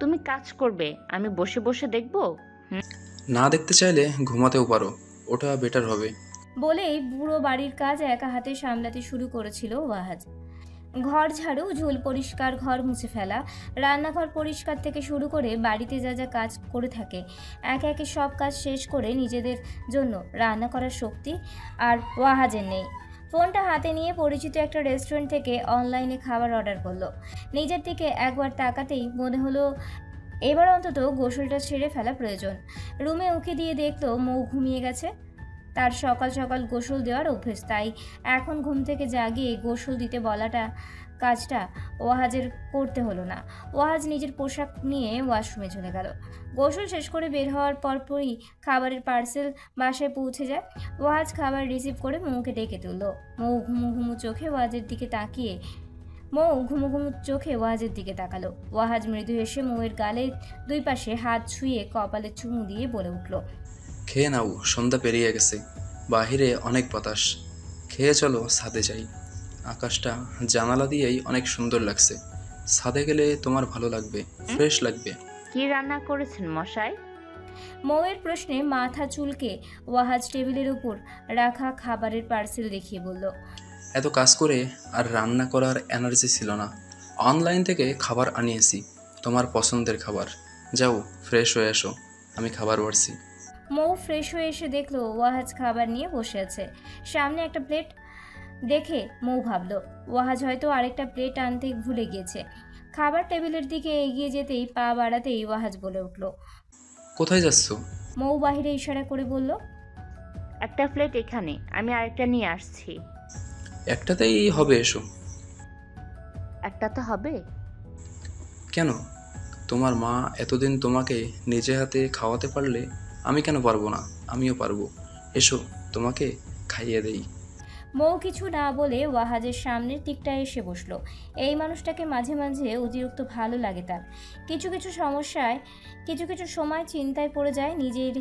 তুমি কাজ করবে, আমি বসে বসে দেখবো? না দেখতে চাইলে ঘুমাতেও পারো, ওটা বেটার হবে। বলেই বুড়ো বাড়ির কাজ একা হাতে সামলাতে শুরু করেছিল ওয়াহাজ। ঘর ঝাড়ু, ঝুল পরিষ্কার, ঘর মুছে ফেলা, রান্নাঘর পরিষ্কার থেকে শুরু করে বাড়িতে যা যা কাজ করে থাকে একে একে সব কাজ শেষ করে নিজেদের জন্য রান্না করার শক্তি আর ওয়াহাজের নেই। ফোনটা হাতে নিয়ে পরিচিত একটা রেস্টুরেন্ট থেকে অনলাইনে খাবার অর্ডার করলো। নিজের দিকে একবার তাকাতেই মনে হলো এবার অন্তত গোসলটা ছেড়ে ফেলা প্রয়োজন। রুমে উঁকি দিয়ে দেখলো মৌ ঘুমিয়ে গেছে। তার সকাল সকাল গোসল দেওয়ার অভ্যেস, তাই এখন ঘুম থেকে জাগিয়ে গোসল দিতে বলাটা কাজটা ওয়াহাজের করতে হলো না। ওয়াহাজ নিজের পোশাক নিয়ে ওয়াশরুমে চলে গেল। গোসল শেষ করে বের হওয়ার পরপরই খাবারের পার্সেল বাসায় পৌঁছে যায়। ওয়াহাজ খাবার রিসিভ করে মৌকে ডেকে তুলল। মৌ ঘুমু ঘুমু চোখে ওয়াহাজের দিকে তাকালো। ওয়াহাজ মৃদু হেসে মৌয়ের গালের দুই পাশে হাত ছুঁয়ে কপালে চুমু দিয়ে বলে উঠল, খেয়ে নাও, সন্ধ্যা পেরিয়ে গেছে, বাহিরে অনেক বাতাস। খেয়ে চলো ছাদে যাই, আকাশটা জানালা দিয়েই অনেক সুন্দর লাগছে। ছাদে গেলে তোমার ভালো লাগবে, ফ্রেশ লাগবে। কি রান্না করেছেন মশাই? মৌয়ের প্রশ্নে মাথা চুলকে ওয়াহাজ টেবিলের উপর রাখা খাবারের পার্সেল দেখিয়ে বলল, এত কাজ করে আর রান্না করার এনার্জি ছিল না, অনলাইন থেকে খাবার আনিয়েছি, তোমার পছন্দের খাবার। যাও ফ্রেশ হয়ে আসো, আমি খাবার বাড়ছি। মৌ ফ্রেশ হয়ে এসে দেখলো ওয়াহাজ খাবার নিয়ে বসে আছে। সামনে একটা প্লেট দেখে মৌ ভাবলো ওয়াহাজ হয়তো আরেকটা প্লেট আনতে ভুলে গিয়েছে। খাবার টেবিলের দিকে এগিয়ে যেতেই পা বাড়াতেই ওয়াহাজ বলে উঠল, কোথায় যাচ্ছ? মৌ বাহিরে ইশারা করে বলল, একটা প্লেট এখানে, আমি আরেকটা নিয়ে আসছি। একটাতেই হবে, এসো। একটা তো হবে। কেন? তোমার মা এতদিন তোমাকে নিজে হাতে খাওয়াতে পারলে আমি কেন পারবো না? আমিও পারবো, এসো তোমাকে খাইয়ে দেই। মৌ কিছু না বলে ওয়াহাজের সামনের দিকটায় এসে বসলো। এই মানুষটাকে মাঝে মাঝে অতিরিক্ত ভালো লাগে তার। কিছু কিছু সময় চিন্তায় পড়ে যায়, নিজের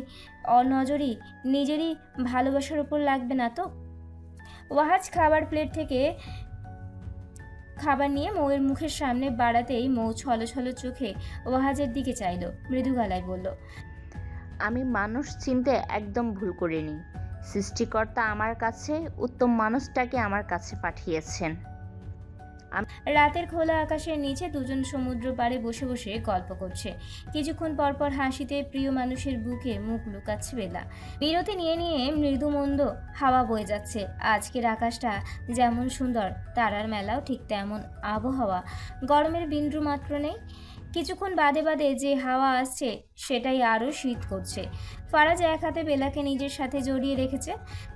নজরই নিজেরই ভালোবাসার উপর লাগবে না তো। ওয়াহাজ খাবার প্লেট থেকে খাবার নিয়ে মৌয়ের মুখের সামনে বাড়াতেই মৌ ছলো ছলো চোখে ওয়াহাজের দিকে চাইলো, মৃদু গলায় বলল, আমি মানুষ চিনতে একদম ভুল করিনি। সৃষ্টিকর্তা আমার কাছে উত্তম মানুষটাকে আমার কাছে পাঠিয়েছেন। রাতের খোলা আকাশের নিচে দুজন সমুদ্র পাড়ে বসে বসে গল্প করছে। কিছুক্ষণ পরপর হাসিতে প্রিয় মানুষের বুকে মুখ লুকাচ্ছে বেলা। বিরতি নিয়ে নিয়ে মৃদু মন্দ হাওয়া বয়ে যাচ্ছে। আজকের আকাশটা যেমন সুন্দর, তারার মেলাও ঠিক তেমন আবহাওয়া। গরমের বিন্দু মাত্র নেই। কিছুক্ষণ বাদে বাদে যে হাওয়া আসছে সেটাই আরও শীত করছে। ফারাজ এক হাতে বেলাকে নিজের সাথে জড়িয়ে রেখেছে।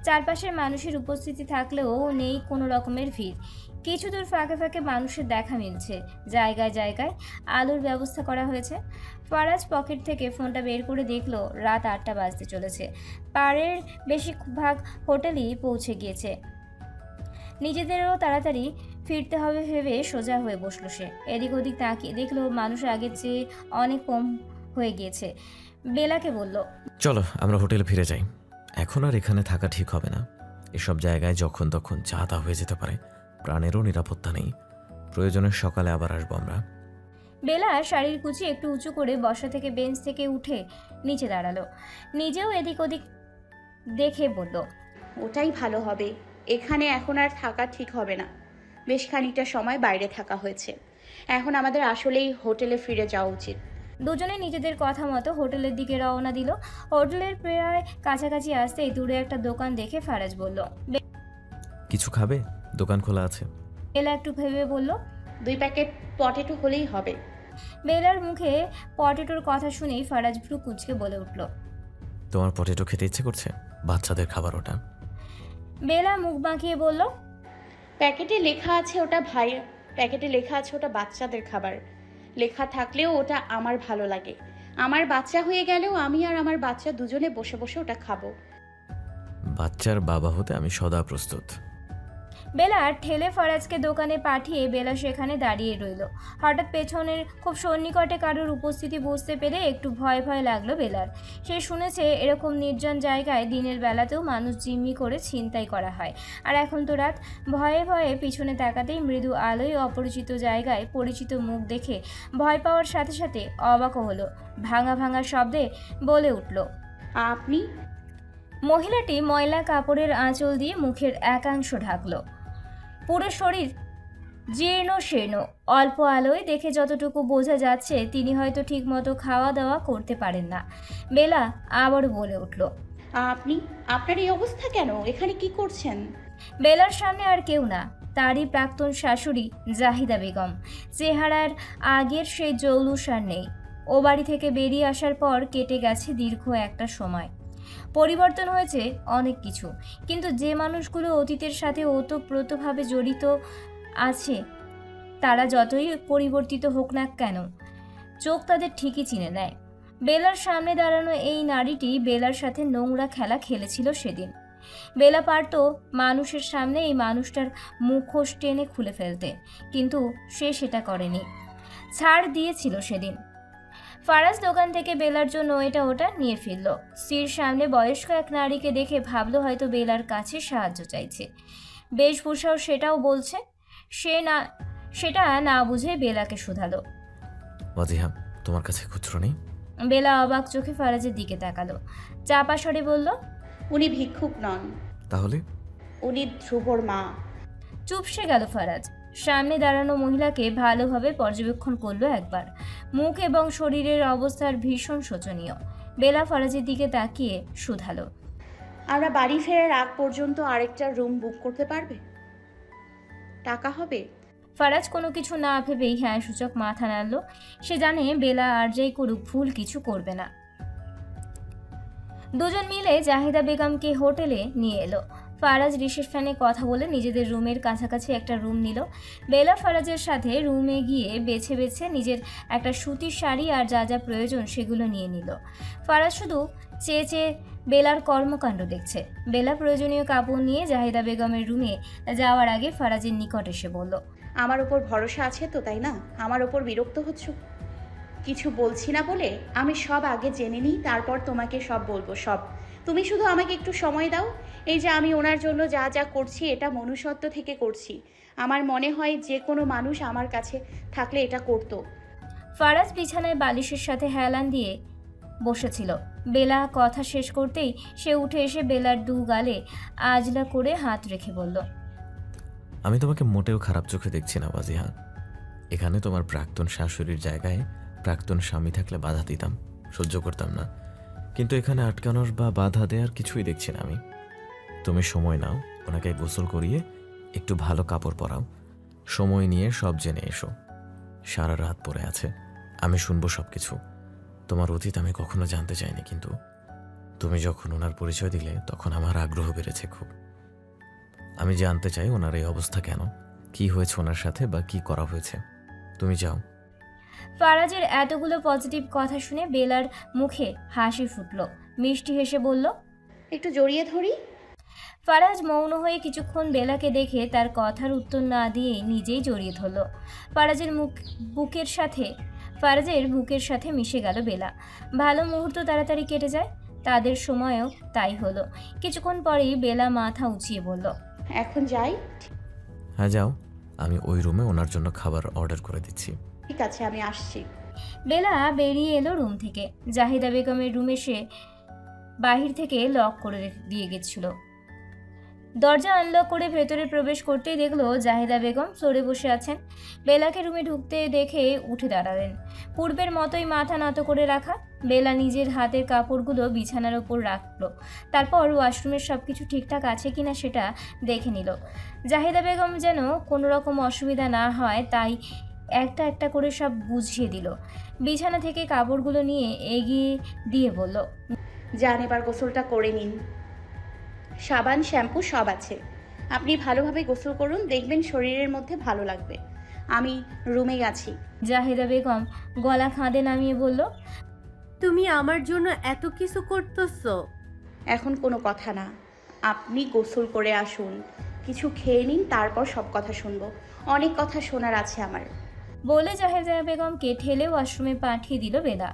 চারপাশের মানুষের উপস্থিতি থাকলেও নেই কোনো রকমের ভিড়। কিছু দূর ফাঁকে ফাঁকে মানুষের দেখা মিলছে। জায়গায় জায়গায় আলোর ব্যবস্থা করা হয়েছে। ফারাজ পকেট থেকে ফোনটা বের করে দেখলো রাত 8টা বাজতে চলেছে। পাড়ের বেশিরভাগ হোটেলই পৌঁছে গিয়েছে। নিজেদেরও তাড়াতাড়ি ফিরতে হবে ভেবে সোজা হয়ে বসলো সে। এদিক ওদিক তাকিয়ে দেখলো মানুষ আগের চেয়ে অনেক কম হয়ে গিয়েছে। বেলাকে বলল, চলো আমরা হোটেলে ফিরে যাই, এখন আর এখানে থাকা ঠিক হবে না। এসব জায়গায় যখন তখন যা তা হয়ে যেতে পারে, প্রাণেরও নিরাপত্তা নেই। প্রয়োজনে সকালে আবার আসবো আমরা। বেলা শাড়ির কুচি একটু উঁচু করে বসা থেকে বেঞ্চ থেকে উঠে নিচে দাঁড়ালো। নিজেও এদিক ওদিক দেখে বলল, ওটাই ভালো হবে, এখানে এখন আর থাকা ঠিক হবে না। বেশ খানিকটা সময় বাইরে থাকা হয়েছে, এখন আমাদের আসলেই হোটেলে ফিরে যাওয়া উচিত। দুজনে নিজেদের কথা মতো হোটেলের দিকে রওনা দিল। হোটেলের প্রায় কাছাকাছি আসতেই দূরে একটা দোকান দেখে ফারাজ বলল, কিছু খাবে? দোকান খোলা আছে। বেলা একটু ভেবে বলল, 2 প্যাকেট পটেটো হলেই হবে। বেলার মুখে পটেটোর কথা শুনেই ফারাজ ভ্রু কুঁচকে বলে উঠল, তোমার পটেটো খেতে ইচ্ছে করছে? বাচ্চাদের খাবার ওটা। বেলা মুখ বাঁকিয়ে বলল, প্যাকেটে লেখা আছে ওটা বাচ্চাদের খাবার। লেখা থাকলেও ওটা আমার ভালো লাগে। আমার বাচ্চা হয়ে গেলেও আমি আর আমার বাচ্চা দুজনে বসে বসে ওটা খাবো। বাচ্চার বাবা হতে আমি সদা প্রস্তুত। বেলা ঠেলে ফারাজকে দোকানে পাঠিয়ে বেলা সেখানে দাঁড়িয়ে রইল। হঠাৎ পেছনের খুব সন্নিকটে কারোর উপস্থিতি বুঝতে পেরে একটু ভয় ভয় লাগলো বেলার। সে শুনেছে এরকম নির্জন জায়গায় দিনের বেলাতেও মানুষ জিম্মি করে ছিনতাই করা হয়। আর এখন তো রাত। ভয়ে ভয়ে পিছনে তাকাতেই মৃদু আলোয় অপরিচিত জায়গায় পরিচিত মুখ দেখে ভয় পাওয়ার সাথে সাথে অবাকও হলো। ভাঙা ভাঙা শব্দে বলে উঠল, আপনি? মহিলাটি ময়লা কাপড়ের আঁচল দিয়ে মুখের একাংশ ঢাকল। পুরো শরীর জীর্ণ শীর্ণ। অল্প আলোয় দেখে যতটুকু বোঝা যাচ্ছে তিনি হয়তো ঠিকমতো খাওয়া দাওয়া করতে পারেন না। বেলা আবার বলে উঠল। আপনি? আপনার এই অবস্থা কেন? এখানে কি করছেন? বেলার সামনে আর কেউ না, তারই প্রাক্তন শাশুড়ি জাহিদা বেগম। চেহারার আগের সেই জৌলুস আর নেই। ও বাড়ি থেকে বেরিয়ে আসার পর কেটে গেছে দীর্ঘ একটা সময়। পরিবর্তন হয়েছে অনেক কিছু, কিন্তু যে মানুষগুলো অতীতের সাথে ওতপ্রোতভাবে জড়িত আছে তারা যতই পরিবর্তিত হোক না কেন, চোখ তাদের ঠিকই চিনে নেয়। বেলার সামনে দাঁড়ানো এই নারীটি বেলার সাথে নোংরা খেলা খেলেছিল সেদিন। বেলা পারত মানুষের সামনে এই মানুষটার মুখোশ টেনে খুলে ফেলতে, কিন্তু সে সেটা করেনি, ছাড় দিয়েছিল সেদিন। ফারাজ দোকান থেকে বেলার জন্য এটা ওটা নিয়ে ফিরল। স্ত্রীর সামনে বয়স্ক এক নারীকে দেখে ভাবলো হয়তো বেলার কাছে সাহায্য চাইছে। বেশভূষাও সেটাও বলছে। সেটা না বুঝে বেলাকে শুধালো। ওয়াজিহা, তোমার কাছে খুচরো নেই? বেলা অবাক চোখে ফারাজের দিকে তাকালো, চাপা স্বরে বলল, উনি ভিক্ষুক নন, তাহলে? উনি ধ্রুবর মা। চুপসে গেল ফারাজ। সামনে দাঁড়ানো মহিলাকে ভালোভাবে পর্যবেক্ষণ করলো একবার। মুখ এবং শরীরের অবস্থার ভীষণ শোচনীয়। বেলা ফারাজের দিকে তাকিয়ে শুধালো, আমরা বাড়ি ফেরার আগ পর্যন্ত আরেকটা রুম বুক করতে পারবে? টাকা হবে? ফারাজ কোনো কিছু না ভেবেই হ্যাঁ সূচক মাথা নাড়ল। সে জানে বেলা আর যাই করুক ভুল কিছু করবে না। দুজন মিলে জাহিদা বেগমকে হোটেলে নিয়ে এলো। ফারাজ রিসেপশনে কথা বলে নিজেদের রুমের কাছাকাছি একটা রুম নিল। বেলা ফারাজের সাথে রুমে গিয়ে বেছে বেছে নিজের একটা সুতির শাড়ি আর যা যা প্রয়োজন সেগুলো নিয়ে নিল। ফারাজ শুধু চেয়ে চেয়ে বেলার কর্মকাণ্ড দেখছে। বেলা প্রয়োজনীয় কাপড় নিয়ে জাহিদা বেগমের রুমে যাওয়ার আগে ফারাজের নিকট এসে বলল, আমার ওপর ভরসা আছে তো, তাই না? আমার ওপর বিরক্ত হচ্ছ কিছু বলছি না বলে? আমি সব আগে জেনে নিই, তারপর তোমাকে সব বলবো, সব। তুমি শুধু আমাকে একটু সময় দাও। এই যে আমি ওনার জন্য যা যা করছি এটা মনুষ্যত্ব থেকে করছি। আমার মনে হয় যে কোনো মানুষ আমার কাছে থাকলে এটা করতো। ফারাজ বিছানায় বালিশের সাথে হেলান দিয়ে বসেছিল। বেলা কথা শেষ করতেই সে উঠে এসে বেলার দু গালে আজলা করে হাত রেখে বলল, আমি তোমাকে মোটেও খারাপ চোখে দেখছি না ওয়াজিহা। এখানে তোমার প্রাক্তন শাশুড়ির জায়গায় প্রাক্তন স্বামী থাকলে বাধা দিতাম, সহ্য করতাম না, কিন্তু এখানে আটকানোর বা বাধা দেওয়ার কিছুই দেখছি না আমি। তুমি সময় নাও, ওনাকে গোসল করিয়ে একটু ভালো কাপড় পরাও, সময় নিয়ে সব জেনে এসো। সারা রাত পড়ে আছে, আমি শুনবো সব কিছু। তোমার অতীত আমি কখনো জানতে চাইনি, কিন্তু তুমি যখন ওনার পরিচয় দিলে তখন আমার আগ্রহ বেড়েছে খুব। আমি জানতে চাই ওনার এই অবস্থা কেন, কি হয়েছে ওনার সাথে বা কি করা হয়েছে। তুমি যাও। ফারাজের এতগুলো পজিটিভ কথা শুনে বেলার মুখে হাসি ফুটল। মিষ্টি হেসে বলল, একটু জড়িয়ে ধরি। ফারাজ মৌন হয়ে কিছুক্ষণ বেলাকে দেখে তার কথার উত্তর না দিয়ে নিজেই জড়িয়ে ধরল। ফারাজের বুকের সাথে মিশে গেল বেলা। ভালো মুহূর্ত তাড়াতাড়ি কেটে যায়। তাদের সময়ও তাই হলো। কিছুক্ষণ পরেই বেলা মাথা উঁচিয়ে বলল, এখন যাই? হ্যাঁ যাও, আমি ওই রুমে ওনার জন্য খাবার অর্ডার করে দিচ্ছি। ঠিক আছে, আমি আসছি। বেলা বেরিয়ে এলো রুম থেকে। জাহিদা বেগমের রুমে সে বাহির থেকে লক করে দিয়ে গেছিল। দরজা আনলক করে ভেতরে প্রবেশ করতেই দেখলো জাহিদা বেগম ফ্লোরে বসে আছেন। বেলাকে রুমে ঢুকতে দেখে উঠে দাঁড়ালেন। পূর্বের মতোই মাথা নত করে রাখা। বেলা নিজের হাতের কাপড়গুলো বিছানার ওপর রাখলো। তারপর ওয়াশরুমের সব কিছু ঠিকঠাক আছে কিনা সেটা দেখে নিল। জাহিদা বেগম যেন কোনো রকম অসুবিধা না হয় তাই একটা একটা করে সব বুঝিয়ে দিল। বিছানা থেকে কাপড়গুলো নিয়ে এগিয়ে দিয়ে বলল, যান, এবার গোসলটা করে নিন। সাবান শ্যাম্পু সব আছে। আপনি ভালোভাবে গোসল করুন, দেখবেন শরীরের মধ্যে ভালো লাগবে। আমি রুমে আছি। জাহিদা বেগম গলা খাঁদে নামিয়ে বলল, তুমি আমার জন্য এত কিছু করতেছো? এখন কোনো কথা না, আপনি গোসল করে আসুন, কিছু খেয়ে নিন, তারপর সব কথা শুনবো। অনেক কথা শোনার আছে আমার। বলে জাহিদা বেগমকে ঠেলে ওয়াশরুমে পাঠিয়ে দিল বেলা।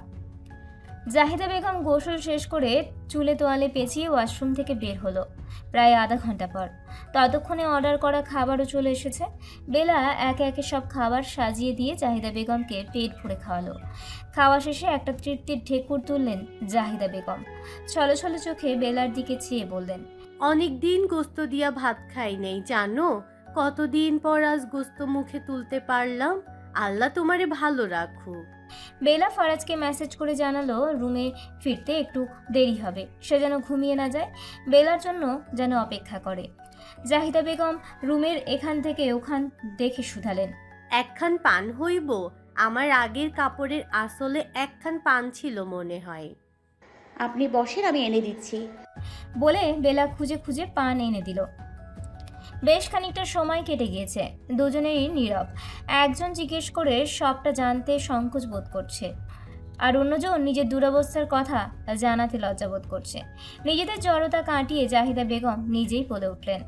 জাহিদা বেগম গোসল শেষ করে চুলে তোয়ালে পেঁচিয়ে ওয়াশরুম থেকে বের হলো প্রায় আধা ঘন্টা পর। ততক্ষণে অর্ডার করা খাবারও চলে এসেছে। বেলা একে একে সব খাবার সাজিয়ে দিয়ে জাহিদা বেগমকে পেট ভরে খাওয়ালো। খাওয়া শেষে একটা তৃপ্তির ঢেকুর তুললেন জাহিদা বেগম। ছলো ছলো চোখে বেলার দিকে চেয়ে বললেন, অনেক দিন গোস্ত দিয়া ভাত খাই নেই জানো, কতদিন পর আজ গোস্ত মুখে তুলতে পারলাম। আল্লাহ তোমারে ভালো রাখুক। বেলা ফারাজকে মেসেজ করে জানালো রুমে ফিরতে একটু দেরি হবে, সে যেন ঘুমিয়ে না যায়, বেলার জন্য যেন অপেক্ষা করে। জাহিদা বেগম রুমের এখান থেকে ওখান দেখে শুধালেন, একখান পান হইব? আমার আগের কাপড়ের আসলে একখান পান ছিল মনে হয়। আপনি বসেন, আমি এনে দিচ্ছি। বলে বেলা খুঁজে খুঁজে পান এনে দিল। বেশ খানিকটা সময় কেটে গিয়েছে, দুজনেই নীরব। একজন জিজ্ঞেস করে সবটা জানতে সংকোচ বোধ করছে, আর অন্যজন নিজের দুরবস্থার কথা জানাতে লজ্জাবোধ করছে। নিজেদের জড়তা কাটিয়ে জাহিদা বেগম নিজেই বলে উঠলেন,